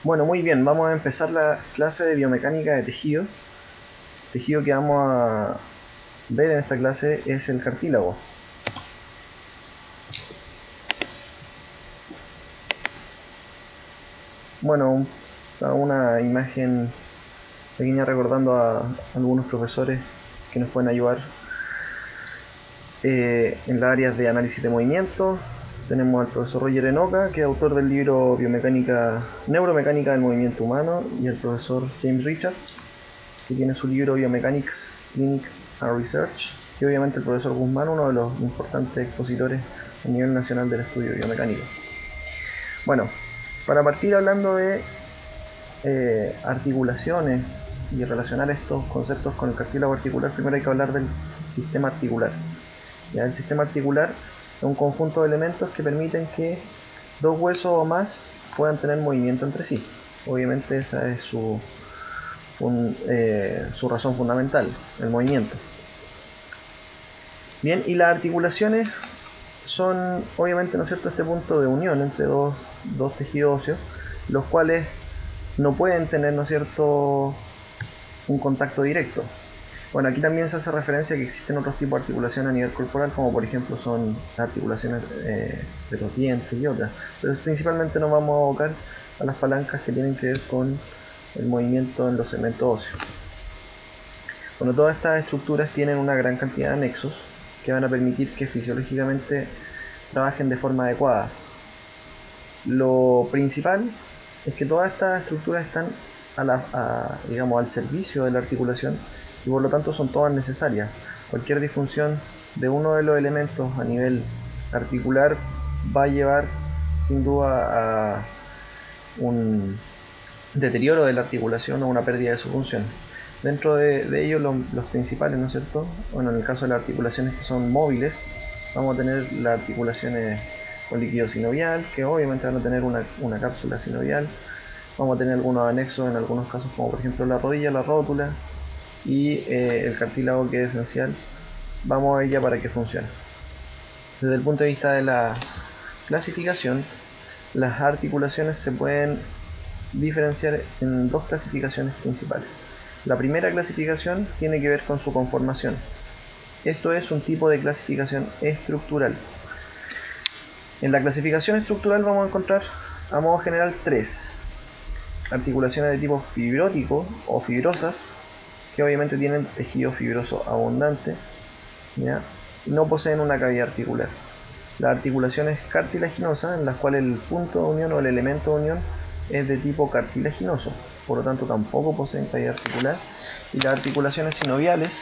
Bueno, muy bien, vamos a empezar la clase de biomecánica de tejido. El tejido que vamos a ver en esta clase es el cartílago. Bueno, una imagen pequeña recordando a algunos profesores que nos pueden ayudar en las áreas de análisis de movimiento. Tenemos al profesor Roger Enoka, que es autor del libro Neuromecánica del Movimiento Humano, y el profesor James Richard, que tiene su libro Biomechanics, Clinic and Research, y obviamente el profesor Guzmán, uno de los importantes expositores a nivel nacional del estudio biomecánico. Bueno, para partir hablando de articulaciones y relacionar estos conceptos con el cartílago articular, primero hay que hablar del sistema articular. ¿Ya? El sistema articular es un conjunto de elementos que permiten que dos huesos o más puedan tener movimiento entre sí. Obviamente esa es su razón fundamental, el movimiento. Bien, y las articulaciones son obviamente, ¿no es cierto?, este punto de unión entre dos tejidos óseos, los cuales no pueden tener, ¿no es cierto?, un contacto directo. Bueno, aquí también se hace referencia a que existen otros tipos de articulaciones a nivel corporal, como por ejemplo son las articulaciones de los dientes y otras, pero principalmente nos vamos a abocar a las palancas que tienen que ver con el movimiento en los segmentos óseos. Bueno, todas estas estructuras tienen una gran cantidad de anexos que van a permitir que fisiológicamente trabajen de forma adecuada. Lo principal es que todas estas estructuras están digamos, al servicio de la articulación y por lo tanto son todas necesarias. Cualquier disfunción de uno de los elementos a nivel articular va a llevar sin duda a un deterioro de la articulación o una pérdida de su función. Dentro de ellos los principales, ¿no es cierto? Bueno, en el caso de las articulaciones que son móviles, vamos a tener las articulaciones con líquido sinovial, que obviamente van a tener una cápsula sinovial. Vamos a tener algunos anexos en algunos casos, como por ejemplo la rodilla, la rótula y el cartílago, que es esencial. Vamos a ver ya para qué funciona. Desde el punto de vista de la clasificación, las articulaciones se pueden diferenciar en dos clasificaciones principales. La primera clasificación tiene que ver con su conformación. Esto es un tipo de clasificación estructural. En la clasificación estructural vamos a encontrar a modo general tres articulaciones de tipo fibrótico o fibrosas, que obviamente tienen tejido fibroso abundante, ¿ya? Y no poseen una cavidad articular. Las articulaciones cartilaginosas, en las cuales el punto de unión o el elemento de unión es de tipo cartilaginoso, por lo tanto tampoco poseen cavidad articular. Y las articulaciones sinoviales,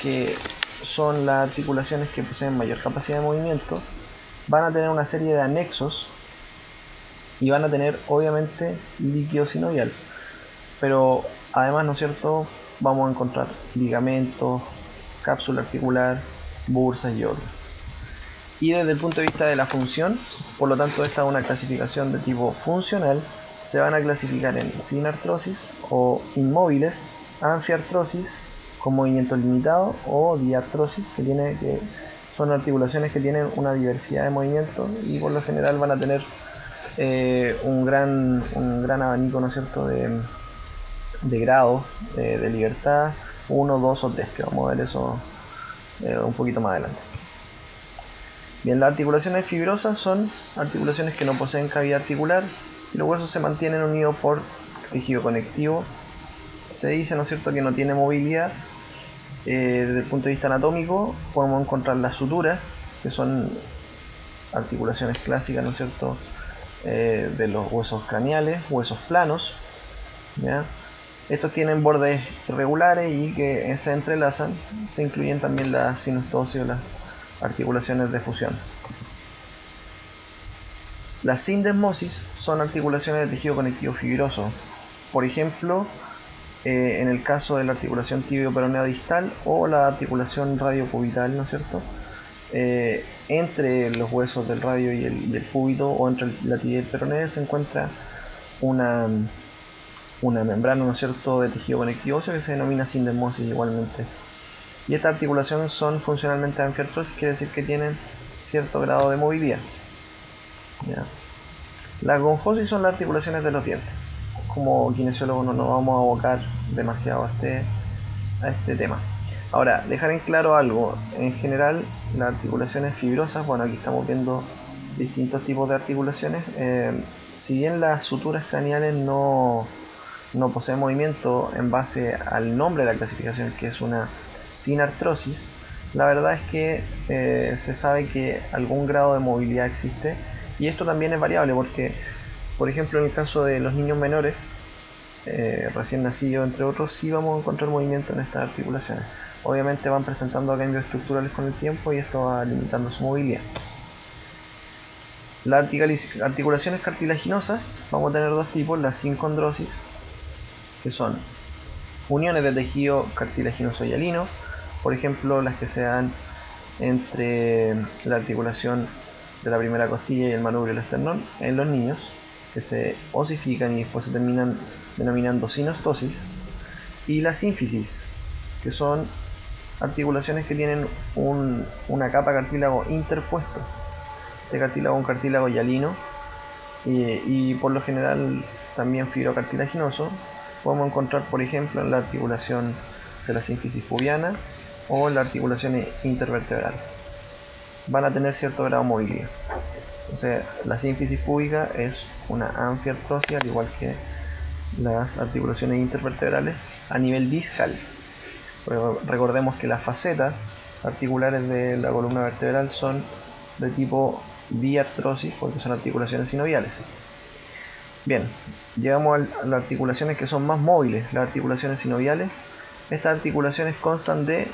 que son las articulaciones que poseen mayor capacidad de movimiento, van a tener una serie de anexos y van a tener obviamente líquido sinovial, pero además, ¿no es cierto?, vamos a encontrar ligamentos, cápsula articular, bursas y otros. Y desde el punto de vista de la función, por lo tanto esta es una clasificación de tipo funcional, se van a clasificar en sinartrosis o inmóviles, anfiartrosis con movimiento limitado o diartrosis, que son articulaciones que tienen una diversidad de movimiento y por lo general van a tener un gran abanico, ¿no es cierto?, de grados de libertad, 1, 2 o 3, que vamos a ver eso un poquito más adelante. Bien, las articulaciones fibrosas son articulaciones que no poseen cavidad articular y los huesos se mantienen unidos por tejido conectivo. Se dice, ¿no es cierto?, que no tiene movilidad. Desde el punto de vista anatómico podemos encontrar las suturas, que son articulaciones clásicas, ¿no es cierto?, de los huesos craneales, huesos planos, ¿ya? Estos tienen bordes irregulares y que se entrelazan. Se incluyen también las sinustosis o las articulaciones de fusión. Las sindesmosis son articulaciones de tejido conectivo fibroso. Por ejemplo, en el caso de la articulación tibio-peroneo distal o la articulación radiocubital, ¿no es cierto?, entre los huesos del radio y el cúbito, o entre la tibia y el peroneo, se encuentra una membrana, ¿no es cierto?, de tejido conectivo óseo que se denomina sindesmosis igualmente. Y estas articulaciones son funcionalmente anfiartrosis, quiere decir que tienen cierto grado de movilidad, ¿ya? Las gonfosis son las articulaciones de los dientes. como kinesiólogos no nos vamos a abocar demasiado a este tema. Ahora, dejar en claro algo, en general las articulaciones fibrosas, bueno, aquí estamos viendo distintos tipos de articulaciones, si bien las suturas craneales no poseen movimiento en base al nombre de la clasificación, que es una sinartrosis, la verdad es que se sabe que algún grado de movilidad existe, y esto también es variable porque, por ejemplo, en el caso de los niños menores, recién nacidos entre otros, sí vamos a encontrar movimiento en estas articulaciones. Obviamente van presentando cambios estructurales con el tiempo y esto va limitando su movilidad. Las articulaciones cartilaginosas vamos a tener dos tipos: la sincondrosis, que son uniones de tejido cartilaginoso hialino, por ejemplo las que se dan entre la articulación de la primera costilla y el manubrio del esternón en los niños, que se osifican y después se terminan denominando sinostosis, y la sínfisis, que son articulaciones que tienen una capa cartílago interpuesto. Este cartílago es un cartílago hialino y por lo general también fibrocartilaginoso. Podemos encontrar, por ejemplo, en la articulación de la sínfisis pubiana o en la articulación intervertebral. Van a tener cierto grado de movilidad. Entonces, la sínfisis púbica es una anfiartrosis, al igual que las articulaciones intervertebrales a nivel discal. Pero recordemos que las facetas articulares de la columna vertebral son de tipo biartrosis porque son articulaciones sinoviales. Bien, llegamos a las articulaciones que son más móviles, las articulaciones sinoviales. Estas articulaciones constan de,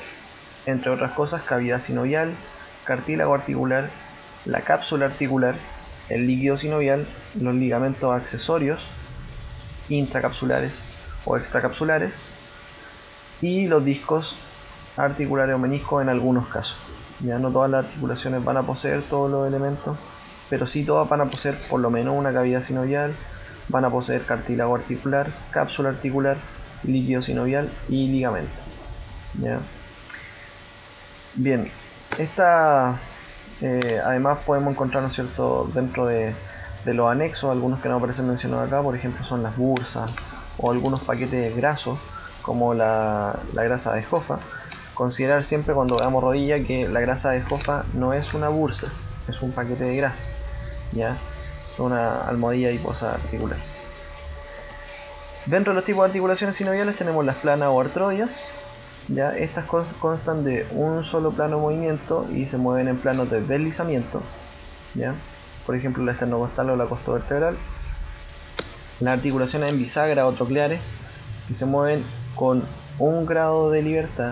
entre otras cosas, cavidad sinovial, cartílago articular, la cápsula articular, el líquido sinovial, los ligamentos accesorios, intracapsulares o extracapsulares, y los discos articulares o meniscos en algunos casos. Ya no todas las articulaciones van a poseer todos los elementos, pero sí todas van a poseer por lo menos una cavidad sinovial, van a poseer cartílago articular, cápsula articular, líquido sinovial y ligamento. ¿Ya? Bien, además podemos encontrar, ¿no es cierto?, dentro de los anexos, algunos que no aparecen mencionados acá, por ejemplo son las bursas o algunos paquetes grasos como la grasa de Hoffa. Considerar siempre cuando veamos rodilla que la grasa de Hoffa no es una bursa, es un paquete de grasa, ¿ya? Es una almohadilla adiposa articular. Dentro de los tipos de articulaciones sinoviales tenemos las planas o artrodias. ¿Ya? Estas constan de un solo plano de movimiento y se mueven en planos de deslizamiento, ¿ya? Por ejemplo la esternocostal o la costovertebral. Las articulaciones en bisagra o trocleares, que se mueven con un grado de libertad,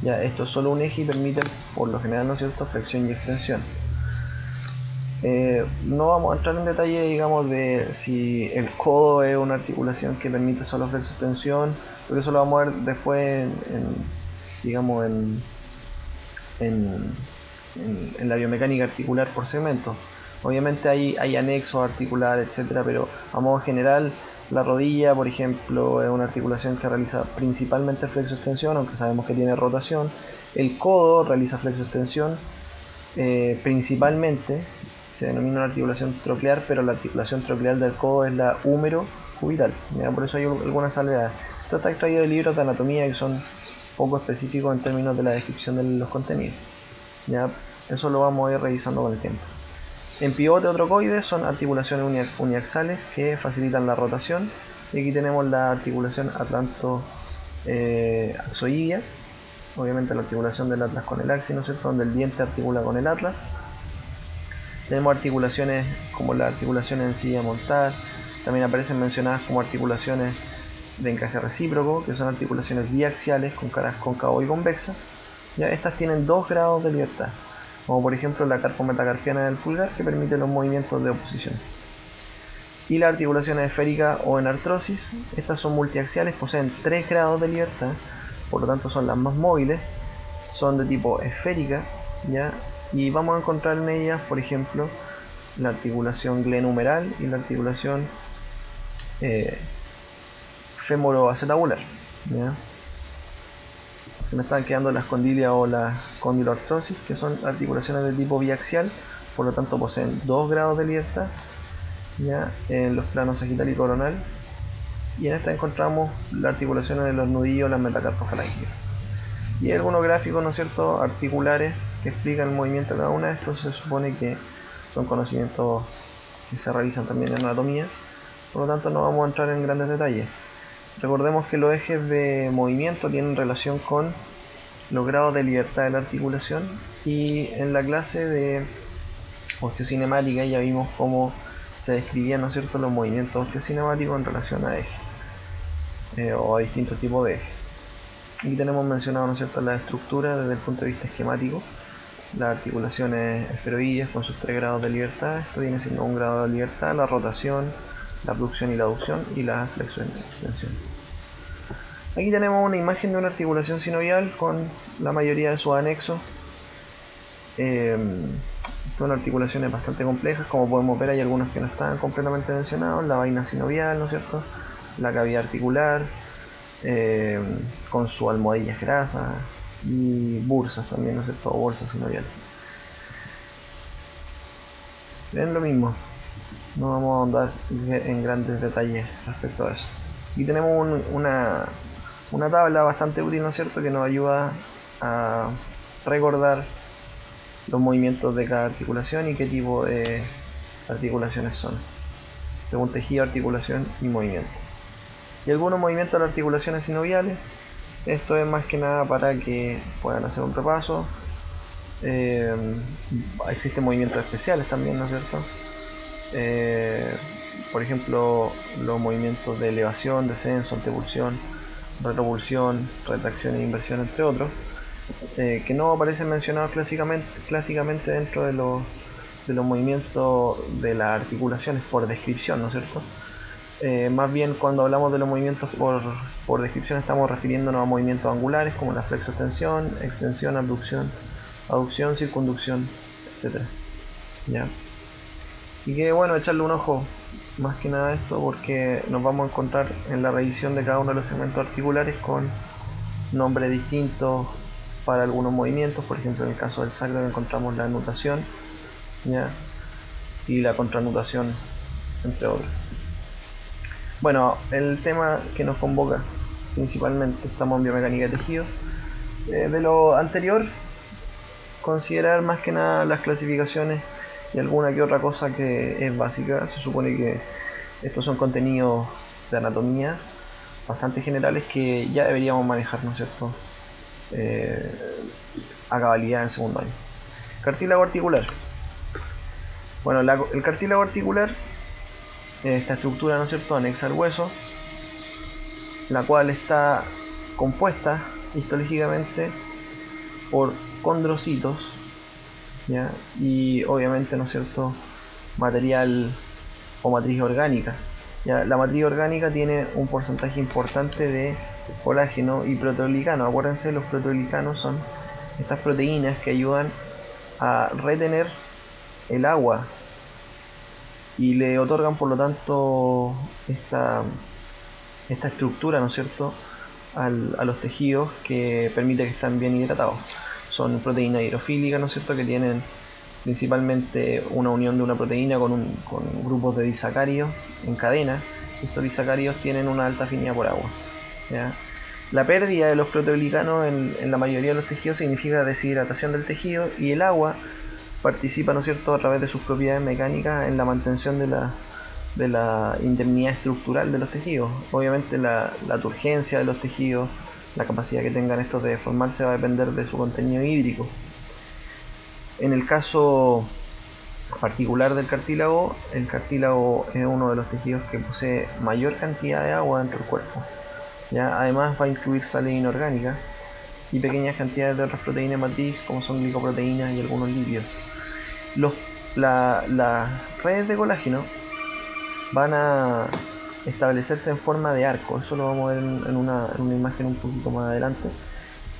¿ya? Esto es solo un eje y permiten, por lo general, ¿no es cierto?, flexión y extensión. No vamos a entrar en detalle, digamos, de si el codo es una articulación que permite solo flexo-extensión, porque eso lo vamos a ver después en la biomecánica articular por segmentos. Obviamente hay anexos articulares, etcétera, pero a modo general la rodilla, por ejemplo, es una articulación que realiza principalmente flexo-extensión, aunque sabemos que tiene rotación. El codo realiza flexo-extensión principalmente. Se denomina una articulación troclear, pero la articulación troclear del codo es la húmero cubital. Por eso hay algunas salvedades. Esto está extraído de libros de anatomía que son poco específicos en términos de la descripción de los contenidos. ¿Ya? Eso lo vamos a ir revisando con el tiempo. En pivote o trocoides son articulaciones uniaxales que facilitan la rotación. Y aquí tenemos la articulación atlanto-axoidea. Obviamente la articulación del atlas con el axis, ¿no es cierto?, donde el diente articula con el atlas. Tenemos articulaciones como la articulación en silla montar, también aparecen mencionadas como articulaciones de encaje recíproco, que son articulaciones biaxiales con caras cóncavo y convexa. Ya estas tienen dos grados de libertad, como por ejemplo la carpometacarpiana del pulgar, que permite los movimientos de oposición. Y las articulaciones esféricas o en artrosis, estas son multiaxiales, poseen 3 grados de libertad, por lo tanto son las más móviles, son de tipo esférica, ¿ya? Y vamos a encontrar en ellas, por ejemplo, la articulación glenumeral y la articulación femoroacetabular, ¿ya? Se me están quedando las condilia o la condiloartrosis, que son articulaciones de tipo biaxial, por lo tanto poseen 2 grados de libertad, ¿ya?, en los planos sagital y coronal. y en esta encontramos las articulaciones de los nudillos, las metacarpofalángeas. Y hay algunos gráficos, ¿no es cierto?, articulares que explican el movimiento de cada una. Estos se supone que son conocimientos que se realizan también en anatomía, por lo tanto no vamos a entrar en grandes detalles. Recordemos que los ejes de movimiento tienen relación con los grados de libertad de la articulación, y en la clase de osteocinemática ya vimos cómo se describían, ¿no es cierto?, los movimientos osteocinemáticos en relación a ejes o a distintos tipos de ejes. Aquí tenemos mencionado, ¿no es cierto?, la estructura desde el punto de vista esquemático, las articulaciones esferoides con sus 3 grados de libertad. Esto viene siendo un grado de libertad: la rotación, la abducción y la aducción, y la flexión y extensión. Aquí tenemos una imagen de una articulación sinovial con la mayoría de sus anexos. Son articulaciones bastante complejas, como podemos ver hay algunos que no están completamente mencionados: la vaina sinovial, ¿no es cierto?, la cavidad articular, con sus almohadillas grasas, y bursas también, ¿no es cierto?, o bolsas sinoviales. Ven lo mismo, no vamos a ahondar en grandes detalles respecto a eso. Aquí tenemos una tabla bastante útil, ¿no es cierto?, que nos ayuda a recordar los movimientos de cada articulación y qué tipo de articulaciones son, según tejido, articulación y movimiento. Y algunos movimientos de las articulaciones sinoviales. Esto es más que nada para que puedan hacer un repaso. Existen movimientos especiales también, ¿no es cierto? Por ejemplo, los movimientos de elevación, descenso, antepulsión, retropulsión, retracción e inversión, entre otros, que no aparecen mencionados clásicamente dentro de los movimientos de las articulaciones por descripción, ¿no es cierto? Más bien, cuando hablamos de los movimientos por descripción, estamos refiriéndonos a movimientos angulares como la flexo-extensión, extensión, abducción, aducción, circunducción, etc. ¿Ya? Así que bueno, echarle un ojo más que nada a esto, porque nos vamos a encontrar en la revisión de cada uno de los segmentos articulares con nombres distintos para algunos movimientos. Por ejemplo, en el caso del sacro encontramos la nutación, ¿ya?, y la contranutación, entre otros. Bueno, el tema que nos convoca principalmente, estamos en biomecánica de tejido. De lo anterior, considerar más que nada las clasificaciones y alguna que otra cosa que es básica. Se supone que estos son contenidos de anatomía bastante generales que ya deberíamos manejar, ¿no es cierto?, a cabalidad en segundo año. Cartílago articular. Bueno, el cartílago articular, esta estructura, ¿no es cierto?, anexa al hueso, la cual está compuesta histológicamente por condrocitos, ¿ya?, y obviamente, ¿no es cierto?, material o matriz orgánica. ¿Ya? La matriz orgánica tiene un porcentaje importante de colágeno y proteoglicano. Acuérdense, los proteoglicanos son estas proteínas que ayudan a retener el agua y le otorgan, por lo tanto, esta estructura, ¿no es cierto?, a los tejidos, que permite que estén bien hidratados. Son proteínas hidrofílicas, ¿no es cierto?, que tienen principalmente una unión de una proteína con grupos de disacáridos en cadena. Estos disacáridos tienen una alta afinidad por agua, ¿ya? La pérdida de los proteoglicanos en la mayoría de los tejidos significa deshidratación del tejido, y el agua participa, ¿no es cierto?, a través de sus propiedades mecánicas en la mantención de la indemnidad estructural de los tejidos. Obviamente la turgencia de los tejidos, la capacidad que tengan estos de deformarse, va a depender de su contenido hídrico. En el caso particular del cartílago, el cartílago es uno de los tejidos que posee mayor cantidad de agua dentro del cuerpo, ¿ya? Además va a incluir sales inorgánicas y pequeñas cantidades de otras proteínas matriz, como son glicoproteínas y algunos lípidos. Las redes de colágeno van a establecerse en forma de arco. Eso lo vamos a ver en una imagen un poquito más adelante.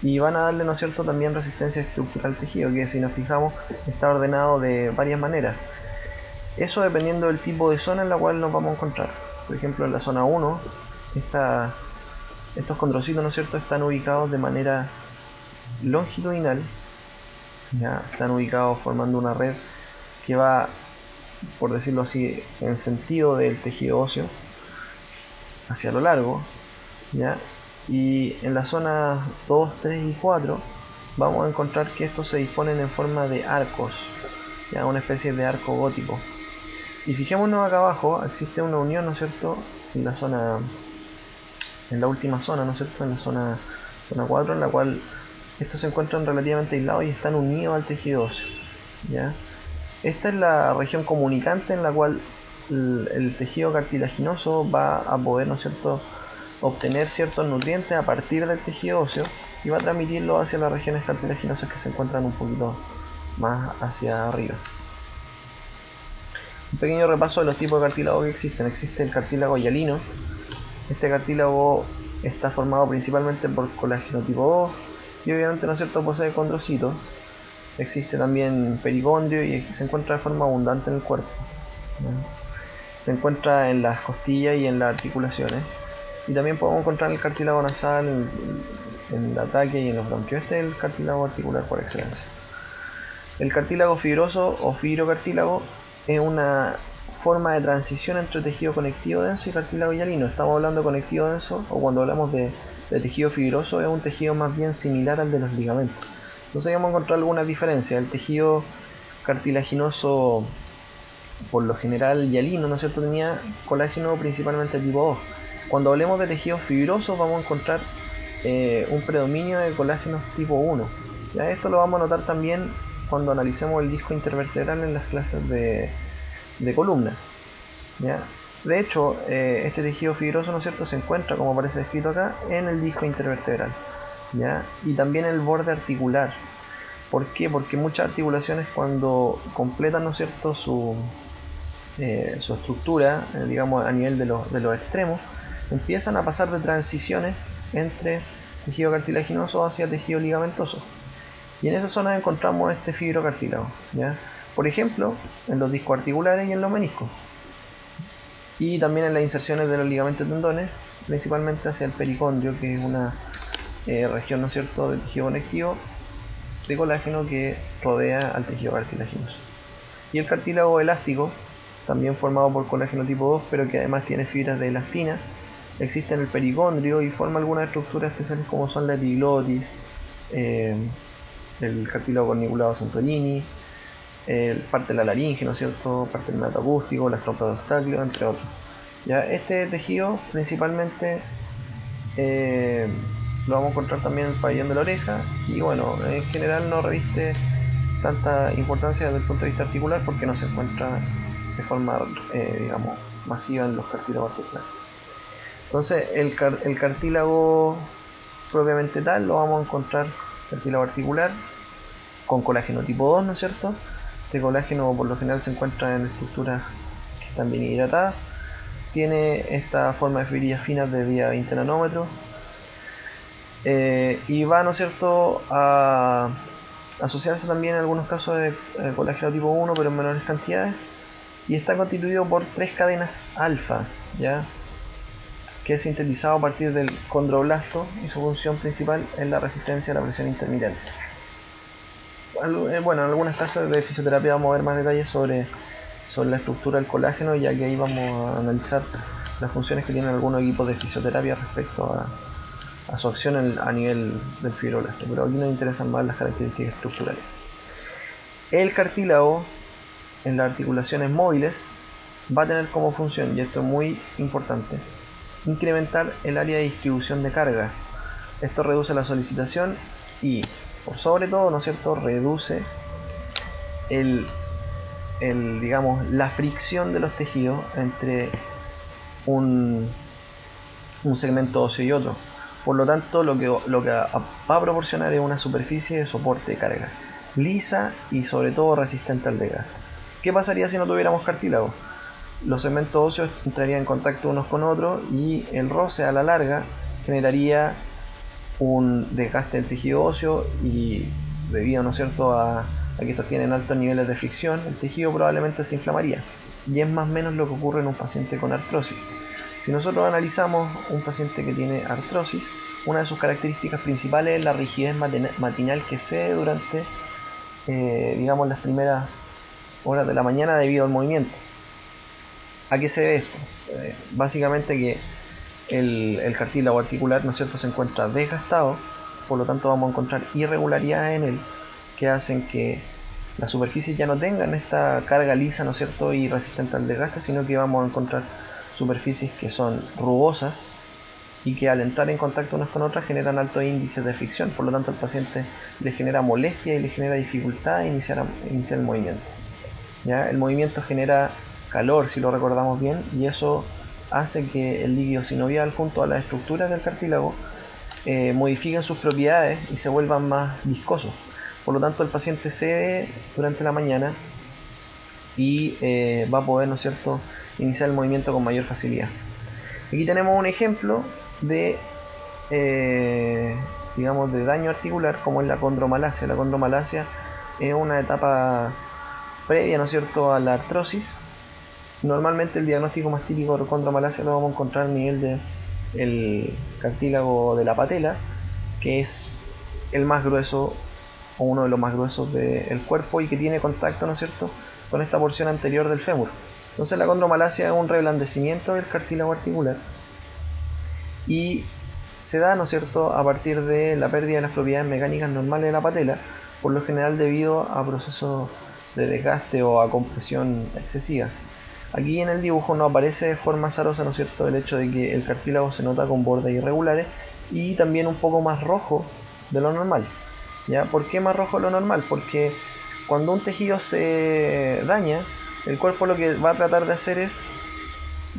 Y van a darle, ¿no es cierto?, también resistencia estructural al tejido, que si nos fijamos está ordenado de varias maneras. Eso dependiendo del tipo de zona en la cual nos vamos a encontrar. Por ejemplo, en la zona 1, estos condrocitos, ¿no es cierto?, están ubicados de manera longitudinal, ¿ya? Están ubicados formando una red que va, por decirlo así, en sentido del tejido óseo. hacia lo largo, ¿ya? Y en la zona 2, 3 y 4 vamos a encontrar que estos se disponen en forma de arcos, ¿ya? Una especie de arco gótico. Y fijémonos acá abajo, existe una unión, ¿no es cierto?, en la zona, en la última zona, ¿no es cierto?, en la zona 4, en la cual estos se encuentran relativamente aislados y están unidos al tejido óseo, ¿ya? Esta es la región comunicante en la cual el tejido cartilaginoso va a poder, ¿no es cierto?, obtener ciertos nutrientes a partir del tejido óseo y va a transmitirlo hacia las regiones cartilaginosas que se encuentran un poquito más hacia arriba. Un pequeño repaso de los tipos de cartílago que existen. Existe el cartílago hialino. Este cartílago está formado principalmente por colágeno tipo 2 y obviamente, ¿no es cierto?, posee condrocitos. Existe también pericondrio y se encuentra de forma abundante en el cuerpo, ¿no? Se encuentra en las costillas y en las articulaciones. Y también podemos encontrar el cartílago nasal en la tráquea y en los bronquios. Este es el cartílago articular por excelencia. El cartílago fibroso o fibrocartílago es una forma de transición entre tejido conectivo denso y cartílago hialino. Estamos hablando de conectivo denso, o cuando hablamos de tejido fibroso es un tejido más bien similar al de los ligamentos. Entonces vamos a encontrar algunas diferencias. El tejido cartilaginoso, por lo general hialino, ¿no es cierto?, tenía colágeno principalmente tipo 2. Cuando hablemos de tejidos fibrosos vamos a encontrar un predominio de colágenos tipo 1. ¿Ya? Esto lo vamos a notar también cuando analicemos el disco intervertebral en las clases de columna, ¿ya? De hecho, este tejido fibroso, ¿no es cierto?, se encuentra, como aparece escrito acá, en el disco intervertebral, ¿ya? Y también en el borde articular. ¿Por qué? Porque muchas articulaciones, cuando completan, ¿no es cierto?, su estructura, digamos, a nivel de los extremos, empiezan a pasar de transiciones entre tejido cartilaginoso hacia tejido ligamentoso. Y en esa zona encontramos este fibrocartílago, ¿ya? Por ejemplo, en los discos articulares y en los meniscos. Y también en las inserciones de los ligamentos y tendones, principalmente hacia el pericondrio, que es una región, ¿no es cierto?, de tejido conectivo de colágeno que rodea al tejido cartilaginoso. Y el cartílago elástico, también formado por colágeno tipo 2, pero que además tiene fibras de elastina, existe en el pericondrio y forma algunas estructuras especiales como son la epiglotis, el cartílago corniculado Santorini, parte de la laringe, ¿no es cierto?, parte del metaacústico, las trompas de Eustaquio, entre otros. ¿Ya? Este tejido principalmente lo vamos a encontrar también en el pabellón de la oreja y bueno, en general no reviste tanta importancia desde el punto de vista articular porque no se encuentra de forma digamos, masiva en los cartílagos articulares. Entonces el cartílago propiamente tal lo vamos a encontrar, cartílago articular con colágeno tipo 2, ¿no es cierto? Este colágeno por lo general se encuentra en estructuras que están bien hidratadas, tiene esta forma de fibrillas finas de día 20 nanómetros y va, ¿no es cierto?, a asociarse también en algunos casos de colágeno tipo 1 pero en menores cantidades, y está constituido por 3 cadenas alfa, ¿ya?, que es sintetizado a partir del condroblasto y su función principal es la resistencia a la presión intermitente. Bueno, en algunas clases de fisioterapia vamos a ver más detalles sobre la estructura del colágeno, ya que ahí vamos a analizar las funciones que tienen algunos equipos de fisioterapia respecto a su acción a nivel del fibroblasto, pero aquí nos interesan más las características estructurales. El cartílago en las articulaciones móviles va a tener como función, y esto es muy importante, incrementar el área de distribución de carga. Esto reduce la solicitación y, por sobre todo, ¿no es cierto?, reduce digamos, la fricción de los tejidos entre un segmento óseo y otro. Por lo tanto, lo que va a proporcionar es una superficie de soporte de carga lisa y sobre todo resistente al desgaste. ¿Qué pasaría si no tuviéramos cartílago? Los segmentos óseos entrarían en contacto unos con otros y el roce a la larga generaría un desgaste del tejido óseo y debido, ¿no es cierto?, a que estos tienen altos niveles de fricción, el tejido probablemente se inflamaría, y es más o menos lo que ocurre en un paciente con artrosis. Si nosotros analizamos un paciente que tiene artrosis, una de sus características principales es la rigidez matinal que cede durante digamos, las primeras horas de la mañana debido al movimiento. ¿A qué se debe esto? Básicamente que el cartílago articular, ¿no es cierto?, se encuentra desgastado, por lo tanto vamos a encontrar irregularidades en él que hacen que las superficies ya no tengan esta carga lisa, ¿no es cierto?, y resistente al desgaste, sino que vamos a encontrar superficies que son rugosas y que al entrar en contacto unas con otras generan altos índices de fricción, por lo tanto al paciente le genera molestia y le genera dificultad a iniciar el movimiento. ¿Ya? El movimiento genera calor, si lo recordamos bien, y eso hace que el líquido sinovial junto a las estructuras del cartílago modifiquen sus propiedades y se vuelvan más viscosos. Por lo tanto el paciente cede durante la mañana y va a poder, ¿no es cierto?, iniciar el movimiento con mayor facilidad. Aquí tenemos un ejemplo de digamos de daño articular, como es la condromalacia. La condromalacia es una etapa previa, ¿no es cierto?, a la artrosis. Normalmente el diagnóstico más típico de condromalacia lo vamos a encontrar a nivel del cartílago de la patela, que es el más grueso o uno de los más gruesos del cuerpo y que tiene contacto, ¿no es cierto?, con esta porción anterior del fémur. Entonces la condromalacia es un reblandecimiento del cartílago articular y se da, ¿no es cierto?, a partir de la pérdida de las propiedades mecánicas normales de la patela, por lo general debido a procesos de desgaste o a compresión excesiva. Aquí en el dibujo no aparece de forma azarosa, ¿no es cierto?, el hecho de que el cartílago se nota con bordes irregulares y también un poco más rojo de lo normal. ¿Ya? ¿Por qué más rojo de lo normal? Porque cuando un tejido se daña, el cuerpo lo que va a tratar de hacer es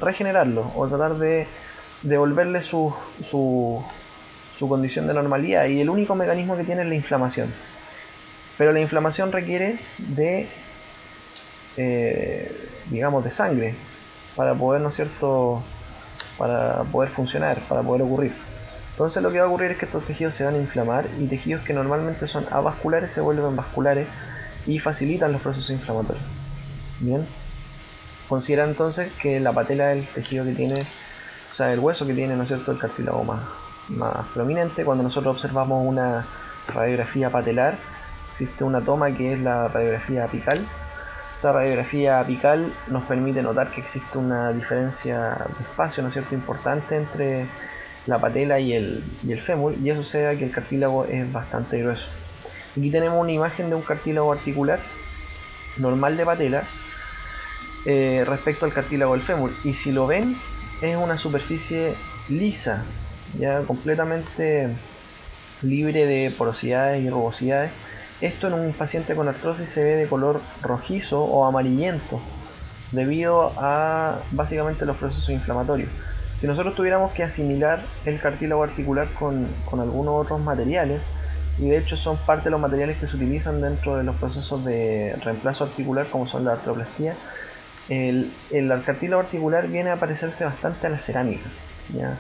regenerarlo o tratar de devolverle su condición de normalidad, y el único mecanismo que tiene es la inflamación. Pero la inflamación requiere de digamos de sangre para poder, ¿no es cierto?, para poder funcionar, para poder ocurrir. Entonces lo que va a ocurrir es que estos tejidos se van a inflamar y tejidos que normalmente son avasculares se vuelven vasculares y facilitan los procesos inflamatorios. Bien, considera entonces que la patela es el tejido que tiene, o sea, el hueso que tiene, ¿no es cierto?, el cartílago más prominente. Cuando nosotros observamos una radiografía patelar, existe una toma que es la radiografía apical. Esa radiografía apical nos permite notar que existe una diferencia de espacio, ¿no es cierto?, importante entre la patela y el fémur, y eso se da que el cartílago es bastante grueso. Aquí tenemos una imagen de un cartílago articular normal de patela respecto al cartílago del fémur, y si lo ven es una superficie lisa, ya completamente libre de porosidades y rugosidades. Esto en un paciente con artrosis se ve de color rojizo o amarillento debido a básicamente los procesos inflamatorios. Si nosotros tuviéramos que asimilar el cartílago articular con algunos otros materiales, y de hecho son parte de los materiales que se utilizan dentro de los procesos de reemplazo articular, como son la artroplastía, el cartílago articular viene a parecerse bastante a la cerámica, ¿ya?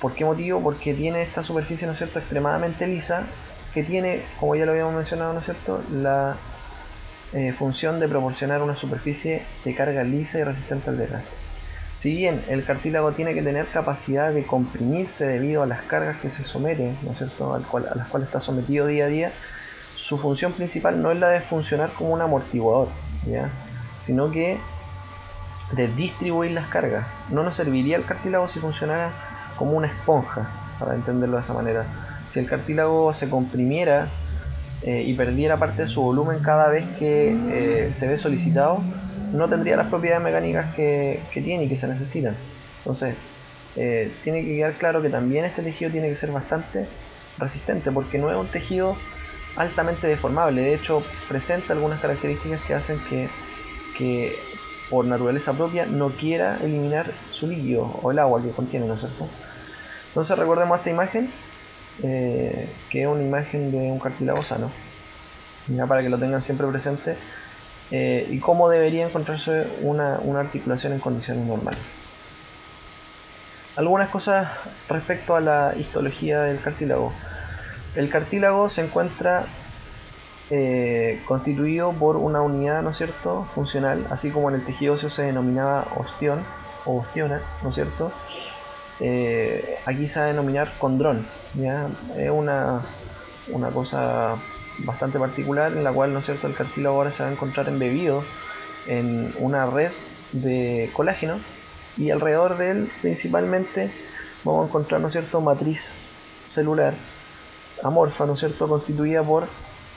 ¿Por qué motivo? Porque tiene esta superficie, ¿no es cierto?, extremadamente lisa, que tiene, como ya lo habíamos mencionado, ¿no es cierto?, la función de proporcionar una superficie de carga lisa y resistente al desgaste. Si bien el cartílago tiene que tener capacidad de comprimirse debido a las cargas que se somete, ¿no es cierto?, a las cuales está sometido día a día, su función principal no es la de funcionar como un amortiguador, ¿ya?, sino que de distribuir las cargas. No nos serviría el cartílago si funcionara como una esponja, para entenderlo de esa manera. Si el cartílago se comprimiera y perdiera parte de su volumen cada vez que se ve solicitado, no tendría las propiedades mecánicas que tiene y que se necesitan. Entonces tiene que quedar claro que también este tejido tiene que ser bastante resistente, porque no es un tejido altamente deformable. De hecho presenta algunas características que hacen que por naturaleza propia no quiera eliminar su líquido o el agua que contiene, ¿no es cierto? Entonces recordemos esta imagen, que es una imagen de un cartílago sano, ya, para que lo tengan siempre presente, y cómo debería encontrarse una articulación en condiciones normales. Algunas cosas respecto a la histología del cartílago. El cartílago se encuentra constituido por una unidad, ¿no es cierto?, funcional, así como en el tejido óseo se denominaba ostión o ostiona, ¿no es cierto? Aquí se va a denominar condrón, ¿ya? Es una cosa bastante particular en la cual, ¿no es cierto?, el cartílago ahora se va a encontrar embebido en una red de colágeno, y alrededor de él principalmente vamos a encontrar, ¿no es cierto?, matriz celular amorfa, ¿no es cierto?, constituida por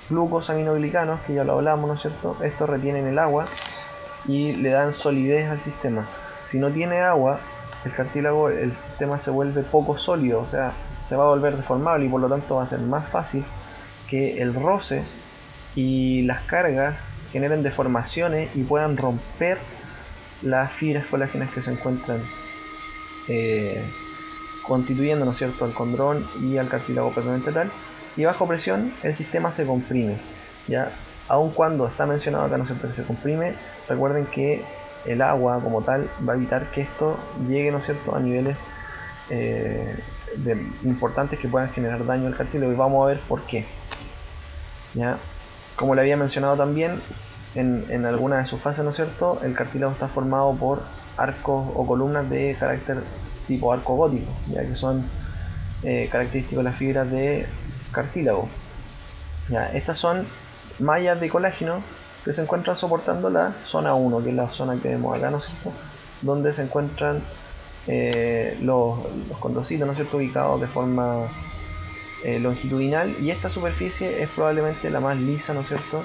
glucosaminoglicanos, que ya lo hablamos, ¿no es cierto? Estos retienen el agua y le dan solidez al sistema. Si no tiene agua, el cartílago, el sistema se vuelve poco sólido, o sea, se va a volver deformable y por lo tanto va a ser más fácil que el roce y las cargas generen deformaciones y puedan romper las fibras colágenas que se encuentran constituyendo, ¿no es cierto?, al condrón y al cartílago propiamente tal, y bajo presión el sistema se comprime, ¿ya? Aun cuando está mencionado acá, ¿no es cierto?, que se comprime, recuerden que el agua como tal va a evitar que esto llegue, ¿no es cierto?, a niveles importantes que puedan generar daño al cartílago, y vamos a ver por qué, ¿ya? Como le había mencionado también, en alguna de sus fases, ¿no es cierto?, el cartílago está formado por arcos o columnas de carácter tipo arco gótico, ya que son característicos de las fibras de cartílago. Ya, estas son mallas de colágeno que se encuentran soportando la zona 1, que es la zona que vemos acá, ¿no es cierto?, donde se encuentran los condrocitos, ¿no es cierto?, ubicados de forma longitudinal, y esta superficie es probablemente la más lisa, ¿no es cierto?,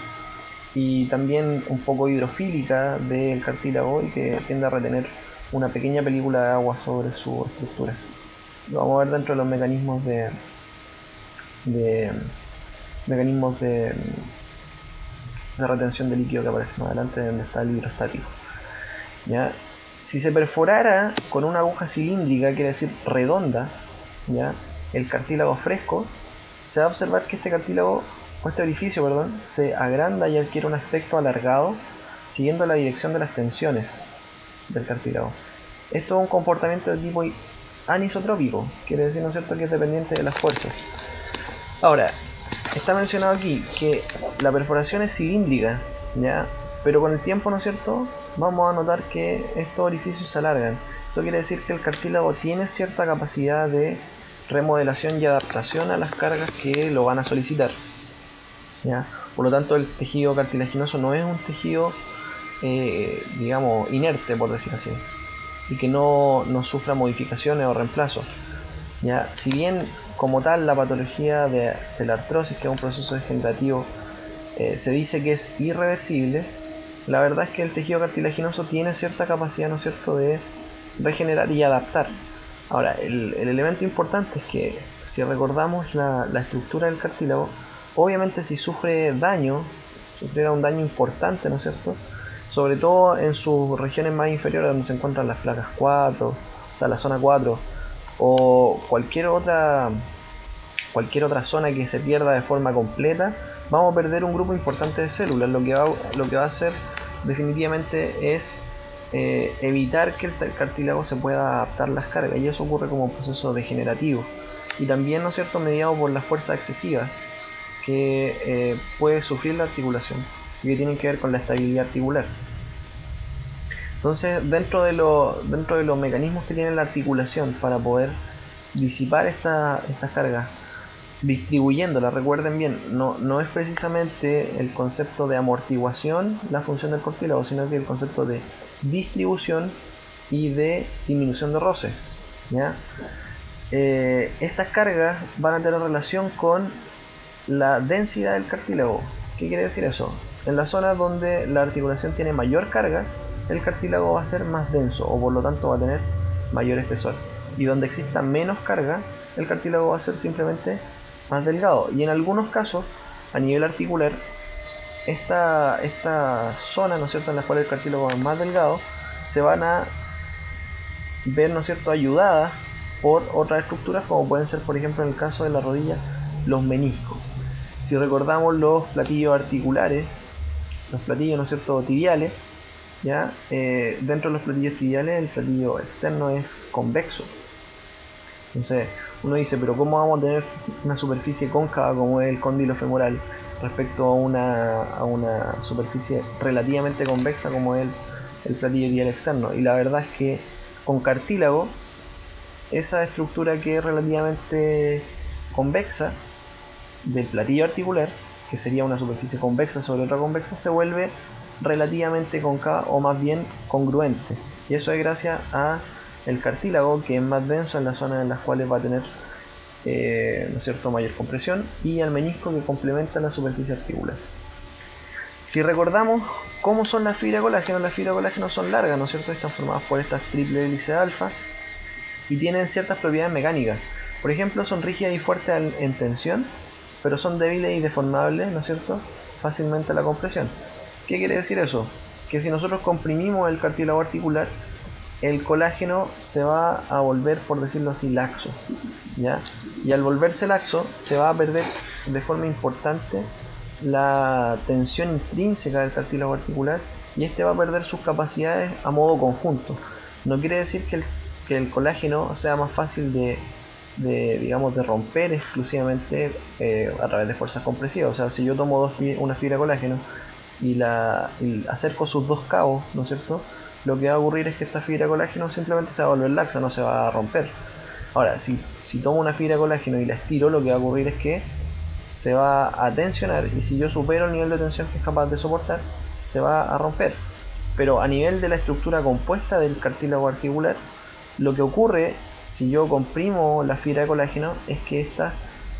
y también un poco hidrofílica del cartílago y que tiende a retener una pequeña película de agua sobre su estructura. Lo vamos a ver dentro de los mecanismos de retención de líquido que aparece más adelante, donde está el hidrostático, ¿ya? Si se perforara con una aguja cilíndrica, quiere decir redonda, ¿ya?, el cartílago fresco, se va a observar que este orificio, se agranda y adquiere un aspecto alargado siguiendo la dirección de las tensiones del cartílago. Esto es un comportamiento de tipo anisotrópico, quiere decir, ¿no es cierto?, que es dependiente de las fuerzas. Ahora, está mencionado aquí que la perforación es cilíndrica, ¿ya?, pero con el tiempo, ¿no es cierto?, vamos a notar que estos orificios se alargan. Esto quiere decir que el cartílago tiene cierta capacidad de remodelación y adaptación a las cargas que lo van a solicitar, ¿ya? Por lo tanto, el tejido cartilaginoso no es un tejido, digamos, inerte, por decir así, y que no sufra modificaciones o reemplazos, ¿ya? Si bien como tal la patología de la artrosis, que es un proceso degenerativo, se dice que es irreversible, la verdad es que el tejido cartilaginoso tiene cierta capacidad, ¿no es cierto?, de regenerar y adaptar. Ahora, el elemento importante es que si recordamos la estructura del cartílago, obviamente si sufriera un daño importante, ¿no es cierto?, sobre todo en sus regiones más inferiores, donde se encuentran las placas 4, o sea, la zona 4, o cualquier otra zona que se pierda de forma completa, vamos a perder un grupo importante de células. Lo que va a hacer definitivamente es evitar que el cartílago se pueda adaptar a las cargas, y eso ocurre como un proceso degenerativo, y también, ¿no es cierto?, mediado por la fuerza excesiva que puede sufrir la articulación y que tienen que ver con la estabilidad articular. Entonces, dentro de los mecanismos que tiene la articulación para poder disipar estas cargas, distribuyéndolas, recuerden bien, no es precisamente el concepto de amortiguación la función del cartílago, sino que el concepto de distribución y de disminución de roce, ¿ya? Estas cargas van a tener relación con la densidad del cartílago. ¿Qué quiere decir eso? En las zonas donde la articulación tiene mayor carga, el cartílago va a ser más denso, o por lo tanto va a tener mayor espesor, y donde exista menos carga, el cartílago va a ser simplemente más delgado. Y en algunos casos, a nivel articular, esta zona, ¿no es cierto?, en la cual el cartílago es más delgado, se van a ver, ¿no es cierto?, ayudadas por otras estructuras, como pueden ser, por ejemplo, en el caso de la rodilla, los meniscos. Si recordamos los platillos articulares, los platillos, ¿no es cierto?, tibiales, ¿ya? Dentro de los platillos tibiales, el platillo externo es convexo. Entonces uno dice, pero ¿cómo vamos a tener una superficie cóncava como es el cóndilo femoral respecto a una superficie relativamente convexa como es el platillo tibial externo? Y la verdad es que con cartílago, esa estructura que es relativamente convexa del platillo articular, que sería una superficie convexa sobre otra convexa, se vuelve relativamente cóncava, o más bien congruente, y eso es gracias a el cartílago, que es más denso en las zonas en las cuales va a tener ¿no es cierto?, mayor compresión, y al menisco, que complementa la superficie articular. Si recordamos cómo son las fibras de colágeno son largas, ¿no es cierto?, están formadas por estas triple hélices alfa y tienen ciertas propiedades mecánicas. Por ejemplo, son rígidas y fuertes en tensión, pero son débiles y deformables, ¿no es cierto?, fácilmente a la compresión. ¿Qué quiere decir eso? Que si nosotros comprimimos el cartílago articular, el colágeno se va a volver, por decirlo así, laxo, ¿ya? Y al volverse laxo, se va a perder de forma importante la tensión intrínseca del cartílago articular, y este va a perder sus capacidades a modo conjunto. No quiere decir que el colágeno sea más fácil digamos, de romper exclusivamente a través de fuerzas compresivas. O sea, si yo tomo una fibra de colágeno y acerco sus dos cabos, ¿no es cierto?, lo que va a ocurrir es que esta fibra de colágeno simplemente se va a volver laxa, no se va a romper. Ahora, si tomo una fibra de colágeno y la estiro, lo que va a ocurrir es que se va a tensionar, y si yo supero el nivel de tensión que es capaz de soportar, se va a romper. Pero a nivel de la estructura compuesta del cartílago articular, lo que ocurre si yo comprimo la fibra de colágeno es que estas,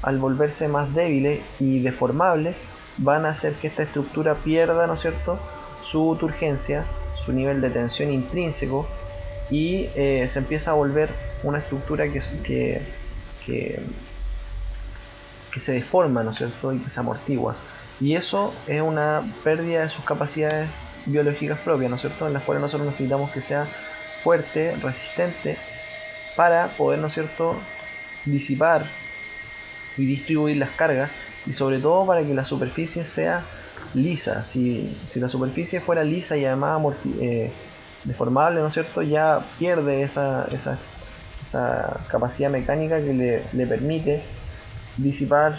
al volverse más débiles y deformables, van a hacer que esta estructura pierda, ¿no es cierto?, su turgencia, su nivel de tensión intrínseco, y se empieza a volver una estructura que se deforma, ¿no es cierto?, y que se amortigua. Y eso es una pérdida de sus capacidades biológicas propias, ¿no es cierto?, en las cuales nosotros necesitamos que sea fuerte, resistente, para poder, ¿no es cierto?, disipar y distribuir las cargas, y sobre todo para que la superficie sea lisa. Si la superficie fuera lisa y además deformable, ¿no es cierto?, ya pierde esa capacidad mecánica que le permite disipar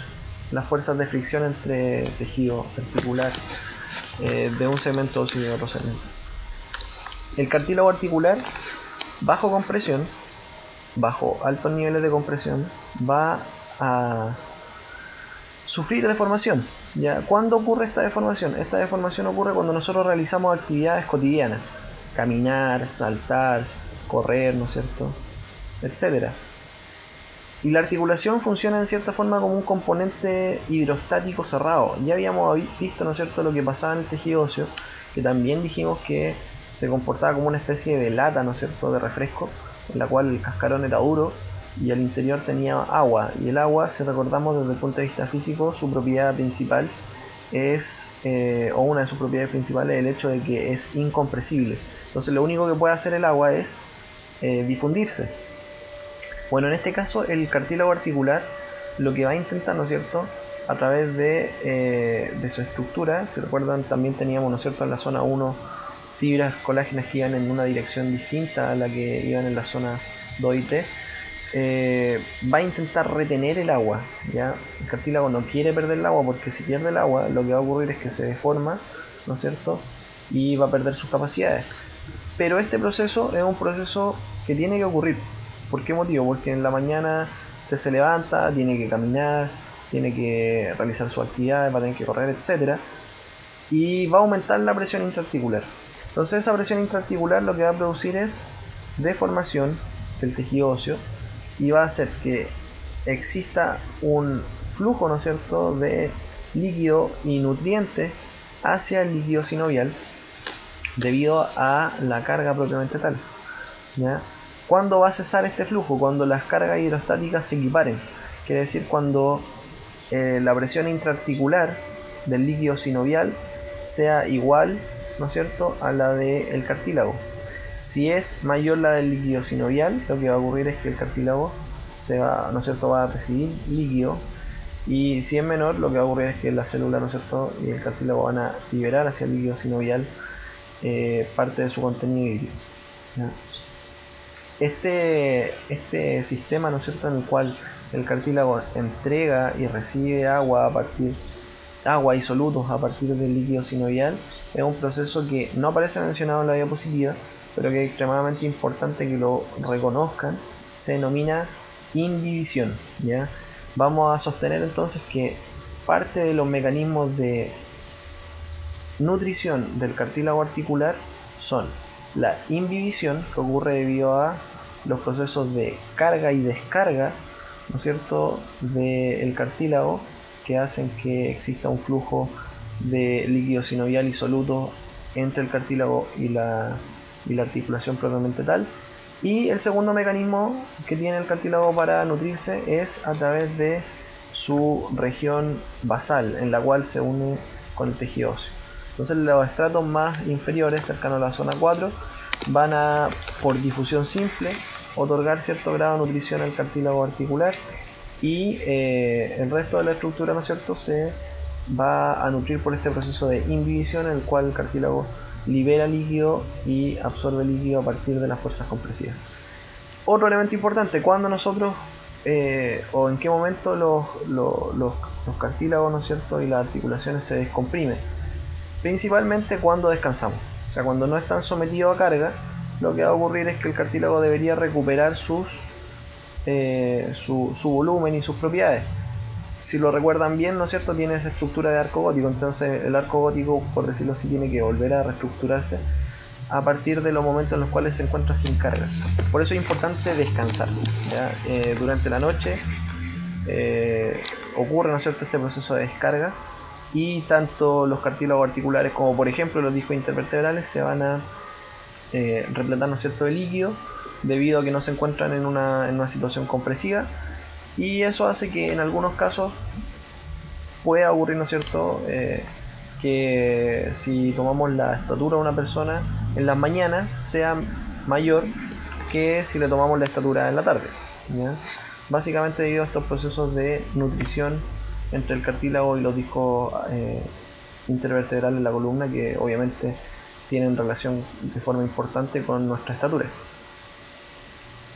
las fuerzas de fricción entre tejido articular de un segmento óseo y de otro segmento. El cartílago articular, bajo compresión, bajo altos niveles de compresión, va a sufrir deformación. ¿Ya? ¿Cuándo ocurre esta deformación? Esta deformación ocurre cuando nosotros realizamos actividades cotidianas: caminar, saltar, correr, ¿no es cierto?, etcétera. Y la articulación funciona en cierta forma como un componente hidrostático cerrado. Ya habíamos visto, ¿no es cierto?, lo que pasaba en el tejido óseo, que también dijimos que se comportaba como una especie de lata, ¿no es cierto?, de refresco, en la cual el cascarón era duro y al interior tenía agua. Y el agua, si recordamos desde el punto de vista físico, su propiedad principal es, o una de sus propiedades principales, es el hecho de que es incompresible. Entonces lo único que puede hacer el agua es difundirse. Bueno, en este caso el cartílago articular lo que va a intentar, ¿no es cierto?, a través de su estructura, si recuerdan, también teníamos, ¿no es cierto?, en la zona 1 fibras colágenas que iban en una dirección distinta a la que iban en la zona 2 y 3, va a intentar retener el agua, ¿ya? El cartílago no quiere perder el agua, porque si pierde el agua, lo que va a ocurrir es que se deforma, ¿no es cierto?, y va a perder sus capacidades. Pero este proceso es un proceso que tiene que ocurrir. ¿Por qué motivo? Porque en la mañana usted se levanta, tiene que caminar, tiene que realizar sus actividades, va a tener que correr, etc. Y va a aumentar la presión intraarticular. Entonces esa presión intraarticular lo que va a producir es deformación del tejido óseo, y va a hacer que exista un flujo, ¿no es cierto?, de líquido y nutrientes hacia el líquido sinovial debido a la carga propiamente tal, ¿ya? ¿Cuándo va a cesar este flujo? Cuando las cargas hidrostáticas se equiparen, quiere decir cuando la presión intraarticular del líquido sinovial sea igual, ¿no es cierto?, a la del cartílago. Si es mayor la del líquido sinovial, lo que va a ocurrir es que el cartílago ¿no es cierto?, va a recibir líquido, y si es menor, lo que va a ocurrir es que la célula, ¿no es cierto?, y el cartílago van a liberar hacia el líquido sinovial parte de su contenido hídrico, ¿ya? Este sistema, ¿no es cierto?, en el cual el cartílago entrega y recibe agua y solutos a partir del líquido sinovial, es un proceso que no aparece mencionado en la diapositiva, pero que es extremadamente importante que lo reconozcan. Se denomina indivisión, ¿ya? Vamos a sostener entonces que parte de los mecanismos de nutrición del cartílago articular son la imbibición, que ocurre debido a los procesos de carga y descarga, ¿no es cierto?, del cartílago, que hacen que exista un flujo de líquido sinovial y soluto entre el cartílago y la articulación propiamente tal. Y el segundo mecanismo que tiene el cartílago para nutrirse es a través de su región basal, en la cual se une con el tejido óseo. Entonces los estratos más inferiores, cercanos a la zona 4, van a, por difusión simple, otorgar cierto grado de nutrición al cartílago articular, y el resto de la estructura, ¿no es cierto?, se va a nutrir por este proceso de imbibición, en el cual el cartílago libera líquido y absorbe líquido a partir de las fuerzas compresivas. Otro elemento importante, cuando nosotros o en qué momento los cartílagos, ¿no es cierto?, y las articulaciones se descomprimen. Principalmente cuando descansamos, o sea, cuando no están sometidos a carga, lo que va a ocurrir es que el cartílago debería recuperar su volumen y sus propiedades. Si lo recuerdan bien, ¿no es cierto?, tiene esa estructura de arco gótico. Entonces el arco gótico, por decirlo así, tiene que volver a reestructurarse a partir de los momentos en los cuales se encuentra sin carga. Por eso es importante descansar, ¿ya? Durante la noche ocurre, ¿no es cierto?, este proceso de descarga, y tanto los cartílagos articulares como, por ejemplo, los discos intervertebrales se van a repletar, ¿no es cierto?, de líquido, debido a que no se encuentran en una situación compresiva, y eso hace que en algunos casos pueda ocurrir, ¿no es cierto?, que si tomamos la estatura de una persona en las mañanas sea mayor que si le tomamos la estatura en la tarde, ¿ya? Básicamente debido a estos procesos de nutrición entre el cartílago y los discos intervertebrales en la columna, que obviamente tienen relación de forma importante con nuestra estatura.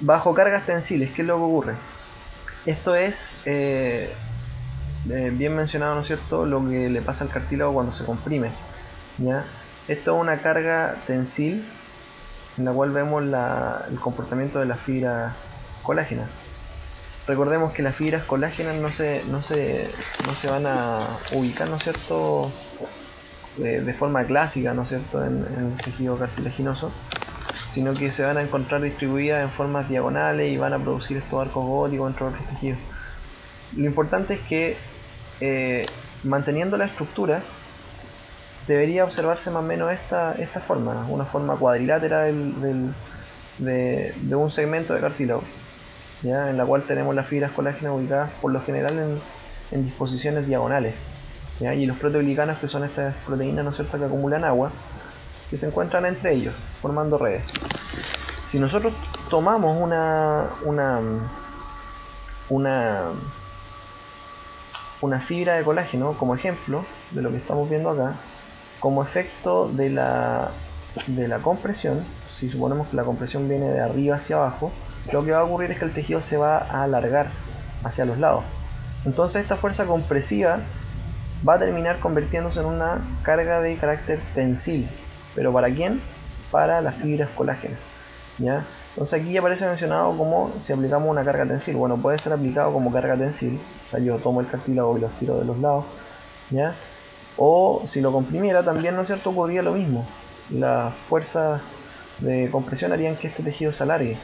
Bajo cargas tensiles, ¿qué es lo que ocurre? Esto es bien mencionado, ¿no es cierto?, lo que le pasa al cartílago cuando se comprime, ¿ya? Esto es una carga tensil en la cual vemos el comportamiento de las fibras colágenas. Recordemos que las fibras colágenas no se van a ubicar, ¿no es cierto?, de forma clásica, ¿no es cierto?, en el tejido cartilaginoso, sino que se van a encontrar distribuidas en formas diagonales y van a producir estos arcos góticos entre otros tejidos. Lo importante es que manteniendo la estructura debería observarse más o menos esta forma, una forma cuadrilátera de un segmento de cartílago, ¿ya?, en la cual tenemos las fibras colágenas ubicadas por lo general en disposiciones diagonales, ¿ya? Y los proteoglicanos, que son estas proteínas, ¿no es cierto?, que acumulan agua, que se encuentran entre ellos formando redes. Si nosotros tomamos una fibra de colágeno como ejemplo de lo que estamos viendo acá, como efecto de la compresión, si suponemos que la compresión viene de arriba hacia abajo, lo que va a ocurrir es que el tejido se va a alargar hacia los lados. Entonces esta fuerza compresiva va a terminar convirtiéndose en una carga de carácter tensil. ¿Pero para quién? Para las fibras colágenas, ¿ya? Entonces aquí aparece mencionado como si aplicamos una carga tensil. Bueno, puede ser aplicado como carga tensil, o sea, yo tomo el cartílago y lo tiro de los lados, ¿ya? O si lo comprimiera también, ¿no es cierto?, ocurría lo mismo. Las fuerzas de compresión harían que este tejido se alargue,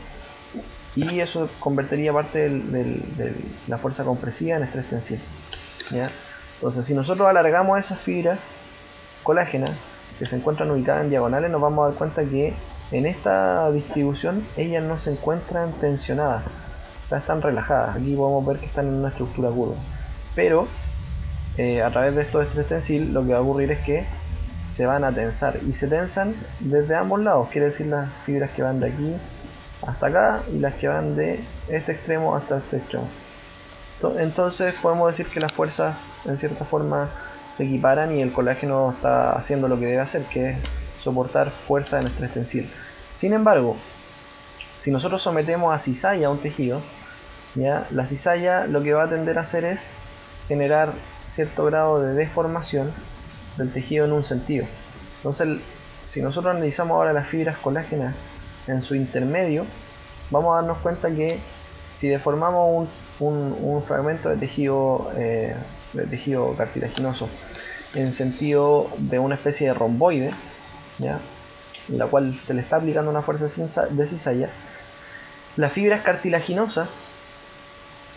y eso convertiría parte de la fuerza compresiva en estrés tensil, ¿ya? Entonces, si nosotros alargamos esas fibras colágenas que se encuentran ubicadas en diagonales, nos vamos a dar cuenta que en esta distribución ellas no se encuentran tensionadas, o sea, están relajadas. Aquí podemos ver que están en una estructura curva, pero a través de estos estrés tensil lo que va a ocurrir es que se van a tensar, y se tensan desde ambos lados, quiere decir las fibras que van de aquí hasta acá y las que van de este extremo hasta este extremo. Entonces podemos decir que las fuerzas en cierta forma se equiparan y el colágeno está haciendo lo que debe hacer, que es soportar fuerza en estrés tensil. Sin embargo, si nosotros sometemos a cizalla a un tejido, ¿ya?, la cizalla lo que va a tender a hacer es generar cierto grado de deformación del tejido en un sentido. Entonces, si nosotros analizamos ahora las fibras colágenas en su intermedio, vamos a darnos cuenta que si deformamos un fragmento de tejido cartilaginoso en sentido de una especie de romboide, ¿ya?, en la cual se le está aplicando una fuerza de cizalla, las fibras cartilaginosas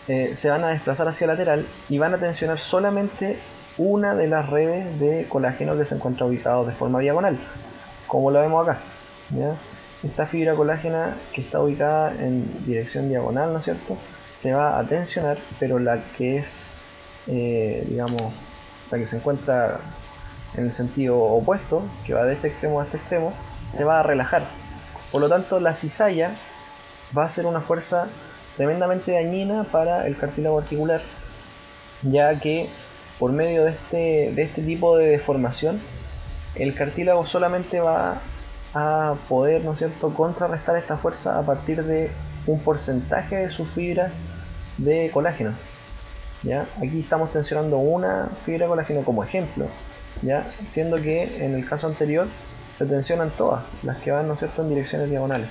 se van a desplazar hacia lateral y van a tensionar solamente una de las redes de colágeno que se encuentra ubicado de forma diagonal, como lo vemos acá, ¿ya? Esta fibra colágena que está ubicada en dirección diagonal, ¿no es cierto?, se va a tensionar, pero la que es, digamos, la que se encuentra en el sentido opuesto, que va de este extremo a este extremo, se va a relajar. Por lo tanto, la cizalla va a ser una fuerza tremendamente dañina para el cartílago articular, ya que por medio de este tipo de deformación, el cartílago solamente va a poder, ¿no es cierto?, contrarrestar esta fuerza a partir de un porcentaje de su fibra de colágeno. ¿Ya? Aquí estamos tensionando una fibra de colágeno como ejemplo, ¿ya? Siendo que en el caso anterior se tensionan todas las que van, ¿no es cierto?, en direcciones diagonales.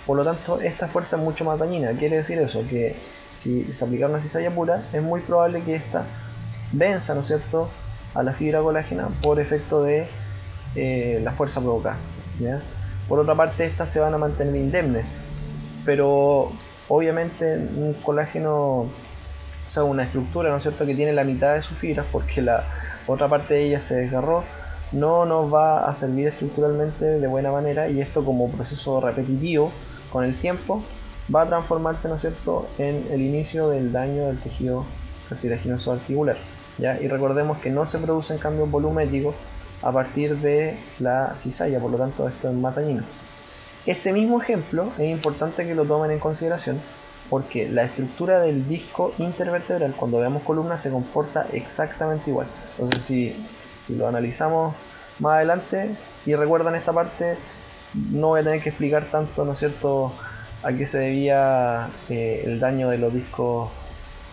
Por lo tanto, esta fuerza es mucho más dañina. Quiere decir eso, que si se aplicara una cizalla pura, es muy probable que esta venza, ¿no es cierto?, a la fibra colágena por efecto de la fuerza provocada, ¿ya? Por otra parte, estas se van a mantener indemnes, pero obviamente un colágeno, o sea, una estructura, ¿no es cierto?, que tiene la mitad de sus fibras porque la otra parte de ella se desgarró, no nos va a servir estructuralmente de buena manera, y esto, como proceso repetitivo con el tiempo, va a transformarse, ¿no es cierto?, en el inicio del daño del tejido cartilaginoso articular, ¿ya? Y recordemos que no se producen cambios volumétricos a partir de la cizalla, por lo tanto esto es más dañino. Este mismo ejemplo es importante que lo tomen en consideración, porque la estructura del disco intervertebral, cuando veamos columnas, se comporta exactamente igual. Entonces, si lo analizamos más adelante y recuerdan esta parte, no voy a tener que explicar tanto, ¿no es cierto?, a qué se debía el daño de los discos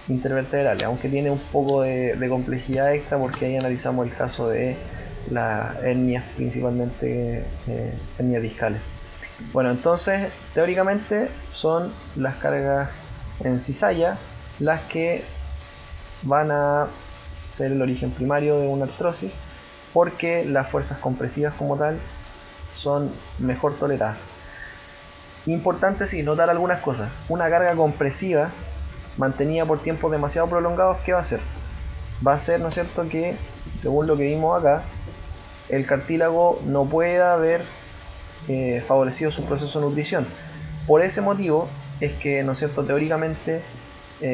intervertebrales, aunque tiene un poco de complejidad extra, porque ahí analizamos el caso de las hernias, principalmente hernias discales. Bueno, entonces teóricamente son las cargas en cizalla las que van a ser el origen primario de una artrosis, porque las fuerzas compresivas como tal son mejor toleradas. Importante sí notar algunas cosas. Una carga compresiva mantenida por tiempos demasiado prolongados, ¿qué va a hacer? Va a ser, ¿no es cierto?, que, según lo que vimos acá, el cartílago no pueda haber favorecido su proceso de nutrición. Por ese motivo es que, ¿no es cierto?, teóricamente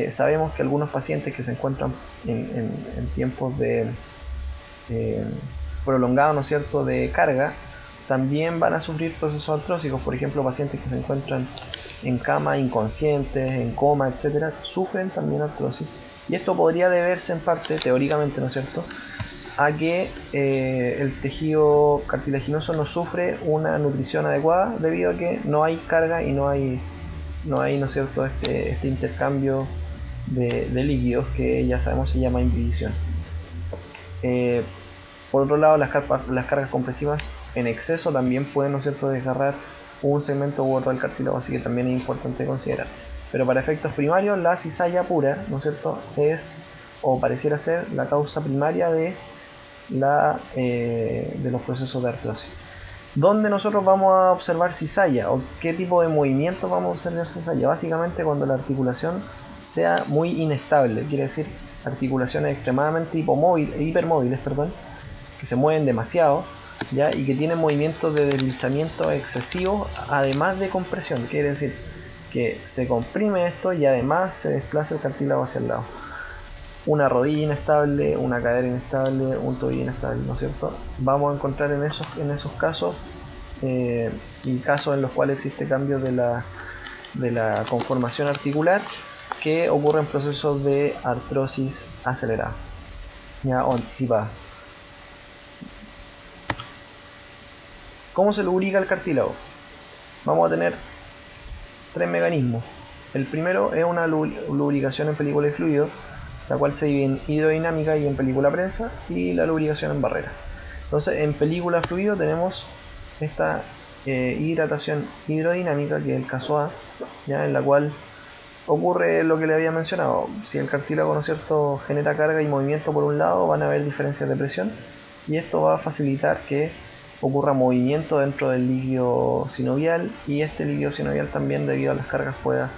sabemos que algunos pacientes que se encuentran en tiempos de prolongados, ¿no es cierto?, de carga, también van a sufrir procesos artrósicos. Por ejemplo, pacientes que se encuentran en cama, inconscientes, en coma, etcétera, sufren también artrosis. Y esto podría deberse en parte, teóricamente, ¿no es cierto?, a que el tejido cartilaginoso no sufre una nutrición adecuada debido a que no hay carga y no hay, ¿no es cierto?, este intercambio de líquidos, que ya sabemos se llama imbibición. Por otro lado, las cargas compresivas en exceso también pueden, ¿no es cierto?, desgarrar un segmento u otro del cartílago, así que también es importante considerar. Pero para efectos primarios, la cizalla pura, ¿no es cierto?, es, o pareciera ser, la causa primaria de los procesos de artrosis. ¿Dónde nosotros vamos a observar cizalla o qué tipo de movimientos vamos a observar cizalla? Básicamente cuando la articulación sea muy inestable, quiere decir articulaciones extremadamente hipermóviles, que se mueven demasiado, ¿ya?, y que tienen movimientos de deslizamiento excesivos, además de compresión. Quiere decir que se comprime esto y además se desplaza el cartílago hacia el lado. Una rodilla inestable, una cadera inestable, un tobillo inestable, ¿no es cierto? Vamos a encontrar en esos casos, y casos en los cuales existe cambio de la conformación articular, que ocurren procesos de artrosis acelerada, ¿ya?, o anticipada. ¿Cómo se lubrica el cartílago? Vamos a tener tres mecanismos. El primero es una lubricación en película y fluido, la cual se divide en hidrodinámica y en película prensa, y la lubricación en barrera. Entonces, en película fluido tenemos esta hidratación hidrodinámica, que es el caso A, ¿ya?, en la cual ocurre lo que le había mencionado. Si el cartílago, ¿no es cierto?, genera carga y movimiento por un lado, van a haber diferencias de presión, y esto va a facilitar que ocurra movimiento dentro del líquido sinovial, y este líquido sinovial también, debido a las cargas, pueda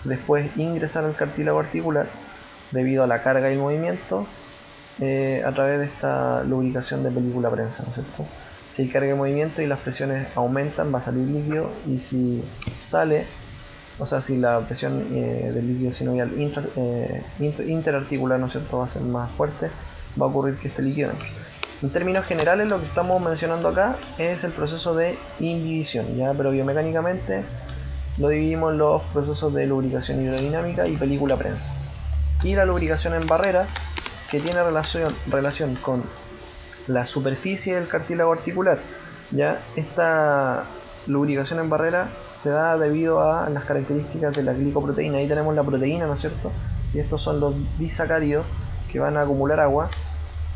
después ingresar al cartílago articular debido a la carga y el movimiento, a través de esta lubricación de película prensa, ¿no es cierto? Si hay carga y movimiento y las presiones aumentan, va a salir líquido, y si sale, o sea, si la presión del líquido sinovial interarticular, ¿no es cierto?, va a ser más fuerte, va a ocurrir que este líquido entre. En términos generales, lo que estamos mencionando acá es el proceso de imbibición, ¿ya? Pero biomecánicamente lo dividimos en los procesos de lubricación hidrodinámica y película prensa. Y la lubricación en barrera, que tiene relación con la superficie del cartílago articular, ¿ya? Esta lubricación en barrera se da debido a las características de la glicoproteína. Ahí tenemos la proteína, ¿no es cierto? Y estos son los disacáridos que van a acumular agua.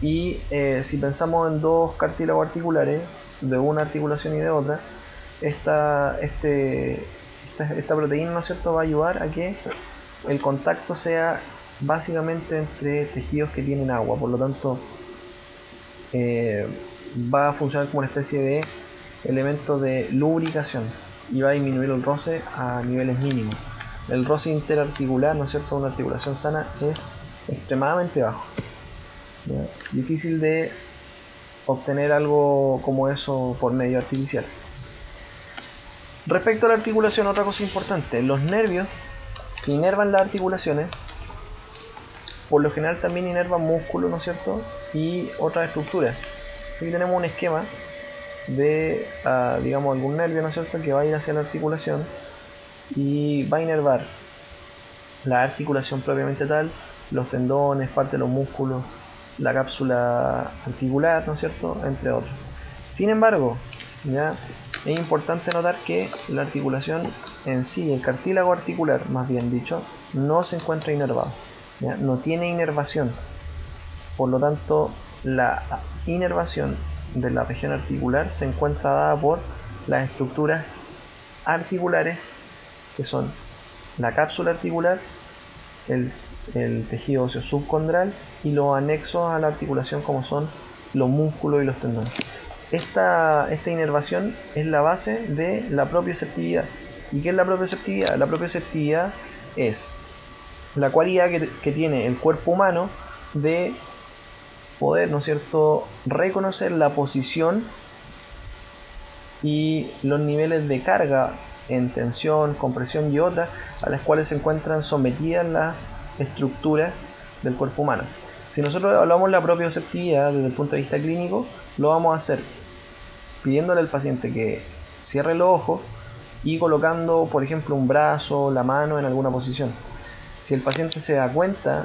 Y si pensamos en dos cartílagos articulares, de una articulación y de otra, esta proteína, ¿no es cierto?, va a ayudar a que el contacto sea básicamente entre tejidos que tienen agua. Por lo tanto, va a funcionar como una especie de elemento de lubricación y va a disminuir el roce a niveles mínimos. El roce interarticular, ¿no es cierto?, una articulación sana, es extremadamente bajo, ¿ya? Difícil de obtener algo como eso por medio artificial. Respecto a la articulación, otra cosa importante: los nervios que inervan las articulaciones, por lo general también inervan músculos, ¿no es cierto?, y otras estructuras. Aquí tenemos un esquema de, digamos, algún nervio, ¿no es cierto?, que va a ir hacia la articulación y va a inervar la articulación propiamente tal, los tendones, parte de los músculos, la cápsula articular, ¿no es cierto?, entre otros. Sin embargo, ¿ya?, es importante notar que la articulación en sí, el cartílago articular, más bien dicho, no se encuentra inervado, ¿ya?, no tiene inervación. Por lo tanto, la inervación de la región articular se encuentra dada por las estructuras articulares, que son la cápsula articular, el tejido óseo subcondral y los anexos a la articulación, como son los músculos y los tendones. Esta inervación es la base de la propioceptividad. ¿Y qué es la propioceptividad? La propioceptividad es la cualidad que tiene el cuerpo humano de poder, ¿no es cierto?, reconocer la posición y los niveles de carga en tensión, compresión y otras a las cuales se encuentran sometidas las estructuras del cuerpo humano. Si nosotros evaluamos la propioceptividad desde el punto de vista clínico, lo vamos a hacer pidiéndole al paciente que cierre los ojos y colocando, por ejemplo, un brazo, la mano en alguna posición. Si el paciente se da cuenta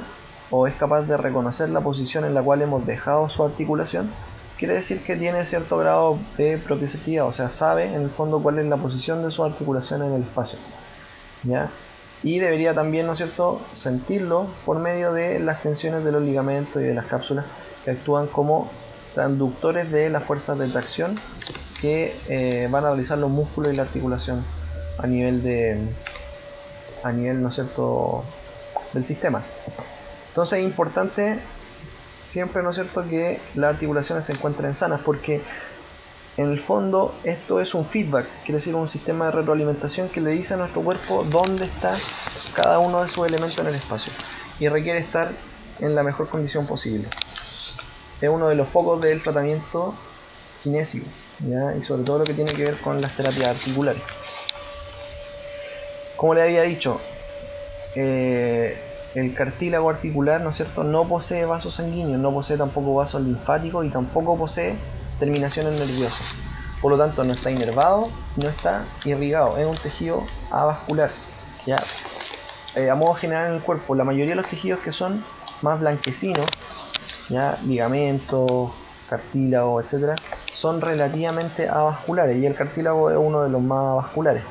o es capaz de reconocer la posición en la cual hemos dejado su articulación, quiere decir que tiene cierto grado de propioceptividad, o sea, sabe en el fondo cuál es la posición de su articulación en el espacio, ¿ya? Y debería también, ¿no es cierto?, sentirlo por medio de las tensiones de los ligamentos y de las cápsulas, que actúan como transductores de las fuerzas de tracción que van a realizar los músculos y la articulación a nivel, ¿no es cierto?, del sistema. Entonces es importante siempre, ¿no es cierto?, que las articulaciones se encuentren sanas, porque en el fondo esto es un feedback, quiere decir un sistema de retroalimentación que le dice a nuestro cuerpo dónde está cada uno de sus elementos en el espacio, y requiere estar en la mejor condición posible. Es uno de los focos del tratamiento kinésico, ¿ya?, y sobre todo lo que tiene que ver con las terapias articulares. Como le había dicho, el cartílago articular, ¿no es cierto?, no posee vasos sanguíneos, no posee tampoco vasos linfáticos y tampoco posee terminaciones nerviosas. Por lo tanto, no está inervado, no está irrigado, es un tejido avascular, ¿ya? A modo general en el cuerpo, la mayoría de los tejidos que son más blanquecinos, ¿ya?, ligamentos, cartílago, etcétera, son relativamente avasculares, y el cartílago es uno de los más avasculares.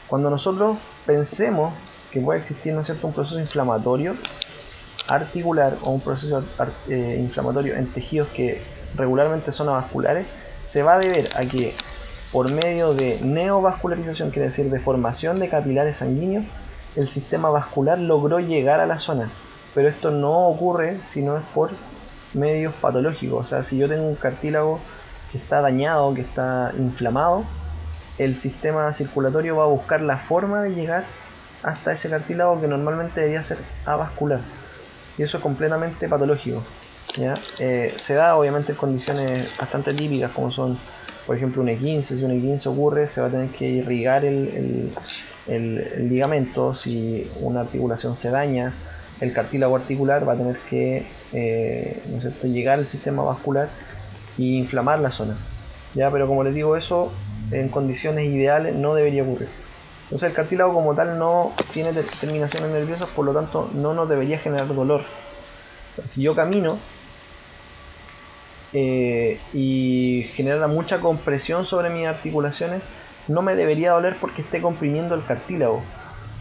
Cuando nosotros pensemos que puede existir, ¿no es cierto?, un proceso inflamatorio articular o un proceso inflamatorio en tejidos que regularmente son avasculares, se va a deber a que por medio de neovascularización, quiere decir de formación de capilares sanguíneos, el sistema vascular logró llegar a la zona, pero esto no ocurre si no es por medios patológicos. O sea, si yo tengo un cartílago que está dañado, que está inflamado, el sistema circulatorio va a buscar la forma de llegar hasta ese cartílago que normalmente debería ser avascular. Y eso es completamente patológico, ¿ya? Se da obviamente en condiciones bastante típicas como son, por ejemplo, un E15. Si un E15 ocurre, se va a tener que irrigar el ligamento. Si una articulación se daña, el cartílago articular va a tener que ¿no es cierto?, llegar al sistema vascular e inflamar la zona, ¿ya? Pero como les digo, eso en condiciones ideales no debería ocurrir. Entonces el cartílago como tal no tiene terminaciones nerviosas, por lo tanto no nos debería generar dolor. O sea, si yo camino y genera mucha compresión sobre mis articulaciones, no me debería doler porque esté comprimiendo el cartílago.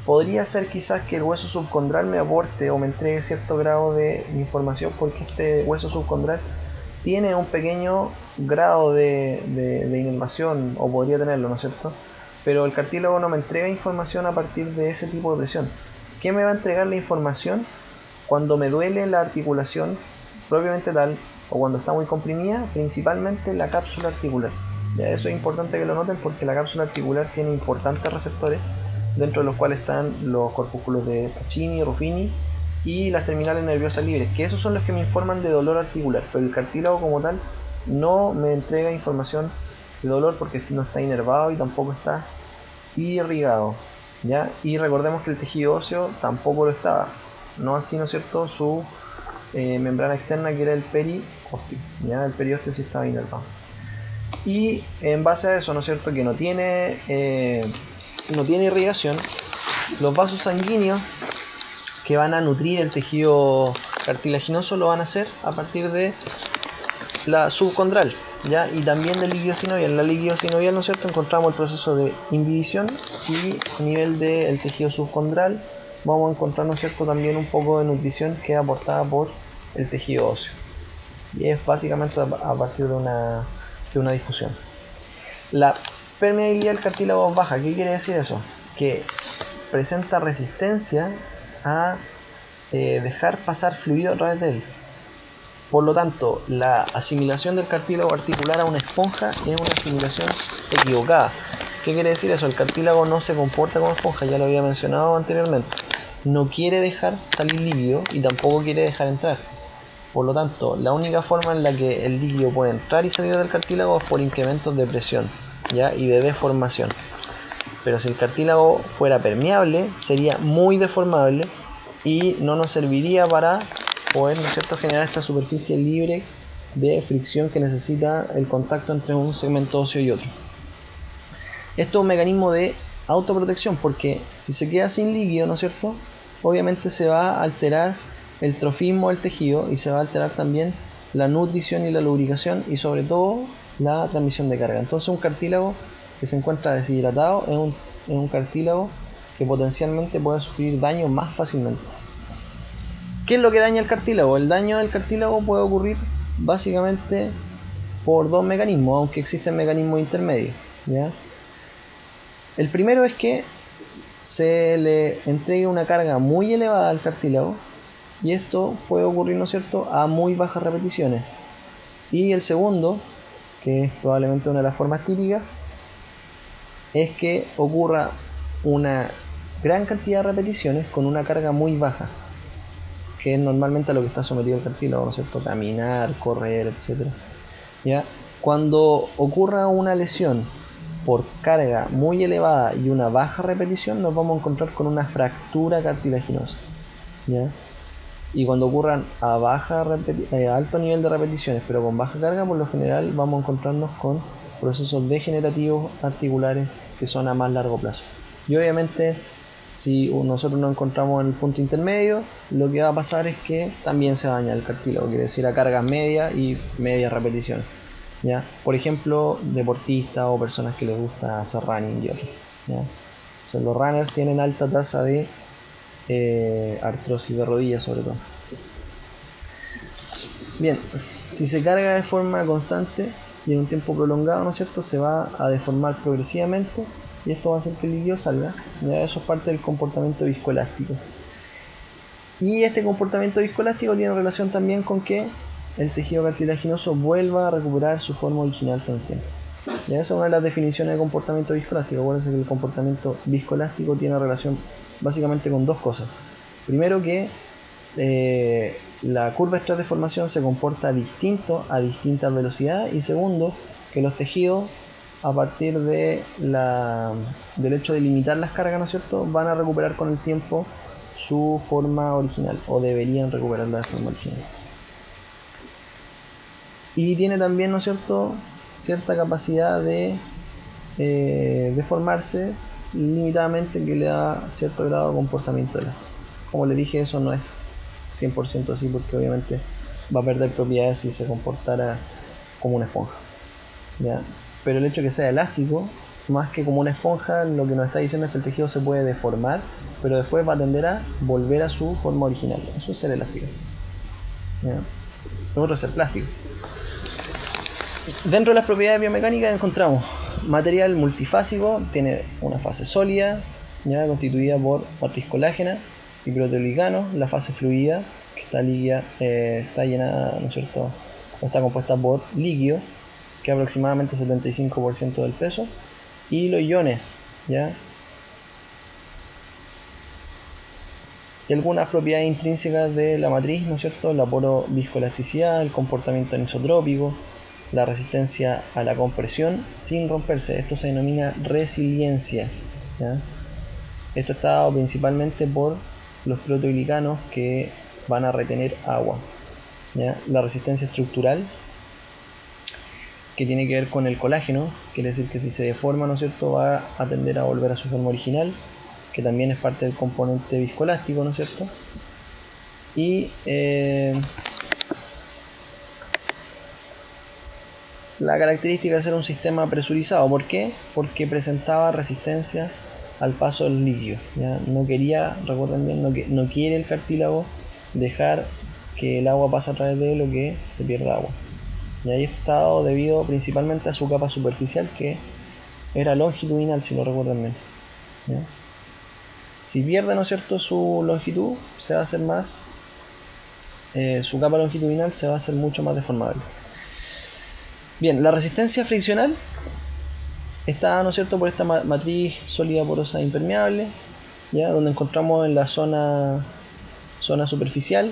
Podría ser quizás que el hueso subcondral me aporte o me entregue cierto grado de información, porque este hueso subcondral tiene un pequeño grado de inervación, o podría tenerlo, ¿no es cierto? Pero el cartílago no me entrega información a partir de ese tipo de presión. ¿Qué me va a entregar la información? Cuando me duele la articulación propiamente tal, o cuando está muy comprimida, principalmente la cápsula articular. Ya, eso es importante que lo noten, porque la cápsula articular tiene importantes receptores, dentro de los cuales están los corpúsculos de Pacini, Ruffini y las terminales nerviosas libres, que esos son los que me informan de dolor articular, pero el cartílago como tal no me entrega información de dolor porque no está inervado y tampoco está irrigado, ¿ya? Y recordemos que el tejido óseo tampoco lo estaba, no así, ¿no es cierto?, su membrana externa, que era el periósteo, ¿ya? El periósteo sí estaba inervado. Y en base a eso, ¿no es cierto?, que no tiene irrigación, los vasos sanguíneos que van a nutrir el tejido cartilaginoso lo van a hacer a partir de la subcondral, ¿ya? Y también del líquido sinovial. En la líquido sinovial, ¿no es cierto?, encontramos el proceso de inhibición, y a nivel del tejido subcondral vamos a encontrar, ¿no es cierto?, también un poco de nutrición que es aportada por el tejido óseo. Y es básicamente a partir de una difusión. La permeabilidad del cartílago es baja. ¿Qué quiere decir eso? Que presenta resistencia a dejar pasar fluido a través de él. Por lo tanto, la asimilación del cartílago articular a una esponja es una asimilación equivocada. ¿Qué quiere decir eso? El cartílago no se comporta como esponja, ya lo había mencionado anteriormente. No quiere dejar salir líquido y tampoco quiere dejar entrar. Por lo tanto, la única forma en la que el líquido puede entrar y salir del cartílago es por incrementos de presión, ¿ya?, y de deformación. Pero si el cartílago fuera permeable, sería muy deformable y no nos serviría para poder, ¿no es cierto?, generar esta superficie libre de fricción que necesita el contacto entre un segmento óseo y otro. Esto es un mecanismo de autoprotección, porque si se queda sin líquido, ¿no es cierto?, obviamente se va a alterar el trofismo del tejido y se va a alterar también la nutrición y la lubricación, y sobre todo la transmisión de carga. Entonces un cartílago que se encuentra deshidratado es un cartílago que potencialmente puede sufrir daño más fácilmente. ¿Qué es lo que daña el cartílago? El daño del cartílago puede ocurrir básicamente por dos mecanismos, aunque existen mecanismos intermedios, ¿ya? El primero es que se le entregue una carga muy elevada al cartílago, y esto puede ocurrir, ¿no es cierto?, a muy bajas repeticiones. Y el segundo, que es probablemente una de las formas típicas, es que ocurra una gran cantidad de repeticiones con una carga muy baja, que es normalmente a lo que está sometido el cartílago, ¿no es cierto?, caminar, correr, etc. ¿Ya? Cuando ocurra una lesión por carga muy elevada y una baja repetición, nos vamos a encontrar con una fractura cartilaginosa, ¿ya? Y cuando ocurran a alto nivel de repeticiones pero con baja carga, por lo general vamos a encontrarnos con procesos degenerativos articulares que son a más largo plazo. Y obviamente, si nosotros nos encontramos en el punto intermedio, lo que va a pasar es que también se daña el cartílago, quiere decir a cargas medias y medias repeticiones, ¿ya? Por ejemplo, deportistas o personas que les gusta hacer running y otros, ¿ya? O sea, los runners tienen alta tasa de artrosis de rodillas, sobre todo. Bien, si se carga de forma constante y en un tiempo prolongado, ¿no es cierto?, se va a deformar progresivamente, y esto va a hacer que el líquido salga, ¿ya? Eso es parte del comportamiento viscoelástico. Y este comportamiento viscoelástico tiene relación también con que el tejido cartilaginoso vuelva a recuperar su forma original con el tiempo. Y esa es una de las definiciones de comportamiento viscoelástico. Acuérdense que el comportamiento viscoelástico tiene relación básicamente con dos cosas. Primero, que la curva estrés de formación se comporta distinto a distintas velocidades, y segundo, que los tejidos, a partir de del hecho de limitar las cargas, ¿no es cierto?, van a recuperar con el tiempo su forma original, o deberían recuperar la forma original. Y tiene también, ¿no es cierto?, cierta capacidad de deformarse limitadamente, que le da cierto grado de comportamiento elástico. Como le dije, eso no es 100% así, porque obviamente va a perder propiedades si se comportara como una esponja, ¿ya? Pero el hecho de que sea elástico, más que como una esponja, lo que nos está diciendo es que el tejido se puede deformar, pero después va a tender a volver a su forma original. Eso es ser elástico, ¿ya? Lo otro es ser plástico. Dentro de las propiedades biomecánicas encontramos material multifásico, tiene una fase sólida, ya constituida por matriz colágena y proteoglicanos, la fase fluida, que está líquida, está llena, ¿no es cierto?, o está compuesta por líquido, que es aproximadamente 75% del peso, y los iones, ¿ya? Y algunas propiedades intrínsecas de la matriz, ¿no es cierto?, la poro-viscoelasticidad, el comportamiento anisotrópico, la resistencia a la compresión sin romperse. Esto se denomina resiliencia, ¿ya? Esto está dado principalmente por los proteoglicanos, que van a retener agua, ¿ya? La resistencia estructural, que tiene que ver con el colágeno, quiere decir que si se deforma, ¿no es cierto?, va a tender a volver a su forma original, que también es parte del componente viscoelástico, ¿no es cierto? Y la característica de ser un sistema presurizado. ¿Por qué? Porque presentaba resistencia al paso del líquido, ¿ya? No quería, recuerden bien, no quiere el cartílago dejar que el agua pase a través de él o que se pierda agua. Y ahí esto está dado debido principalmente a su capa superficial, que era longitudinal, si lo recuerdan bien, ¿ya? Si pierde, ¿no es cierto?, su longitud, se va a hacer más, su capa longitudinal se va a hacer mucho más deformable. Bien, la resistencia friccional está, ¿no es cierto?, por esta matriz sólida porosa impermeable, ¿ya?, donde encontramos en la zona superficial,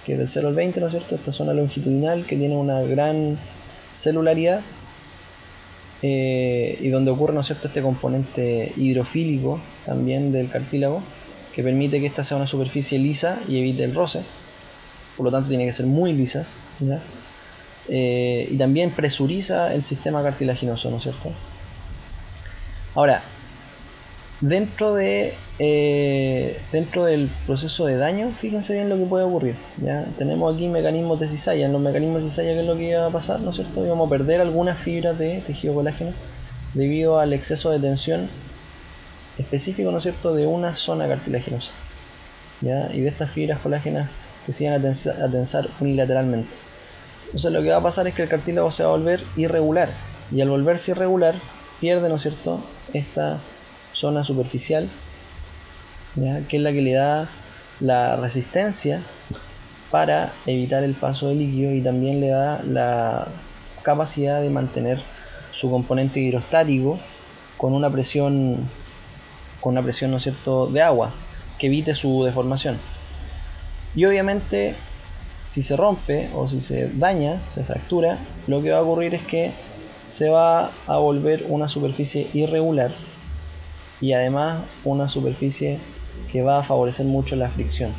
que es del 0 al 20, ¿no es cierto?, esta zona longitudinal que tiene una gran celularidad, y donde ocurre, ¿no es cierto?, este componente hidrofílico también del cartílago, que permite que esta sea una superficie lisa y evite el roce. Por lo tanto tiene que ser muy lisa, ¿ya? Y también presuriza el sistema cartilaginoso, ¿no es cierto? Ahora, dentro del proceso de daño, fíjense bien lo que puede ocurrir, ¿ya? Tenemos aquí mecanismos de cizalla. En los mecanismos de cizalla, ¿qué es lo que iba a pasar, ¿no es cierto? Íbamos a perder algunas fibras de tejido colágeno debido al exceso de tensión específico, ¿no es cierto?, de una zona cartilaginosa, ¿ya? Y de estas fibras colágenas que se iban a tensar unilateralmente. Entonces lo que va a pasar es que el cartílago se va a volver irregular, y al volverse irregular pierde, ¿no es cierto?, esta zona superficial, ¿ya?, que es la que le da la resistencia para evitar el paso de líquido, y también le da la capacidad de mantener su componente hidrostático con una presión, ¿no es cierto?, de agua, que evite su deformación. Y obviamente, si se rompe o si se daña, se fractura, lo que va a ocurrir es que se va a volver una superficie irregular, y además una superficie que va a favorecer mucho la fricción.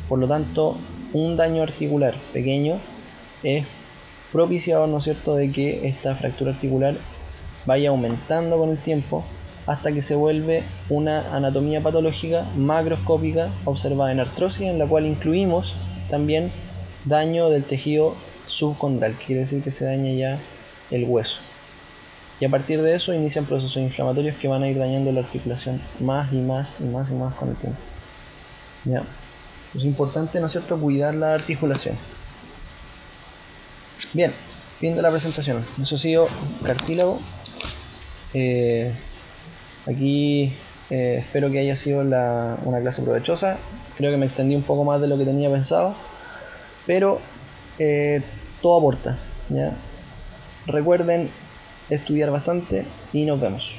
Por lo tanto, un daño articular pequeño es propiciador, ¿no es cierto?, de que esta fractura articular vaya aumentando con el tiempo hasta que se vuelve una anatomía patológica macroscópica observada en artrosis, en la cual incluimos también daño del tejido subcondral, quiere decir que se daña ya el hueso. Y a partir de eso inician procesos inflamatorios que van a ir dañando la articulación más y más y más y más con el tiempo, ¿ya? Es importante, ¿no es cierto?, cuidar la articulación. Bien, fin de la presentación. Eso ha sido cartílago. Aquí espero que haya sido una clase provechosa. Creo que me extendí un poco más de lo que tenía pensado, pero todo aporta, ¿ya? Recuerden estudiar bastante y nos vemos.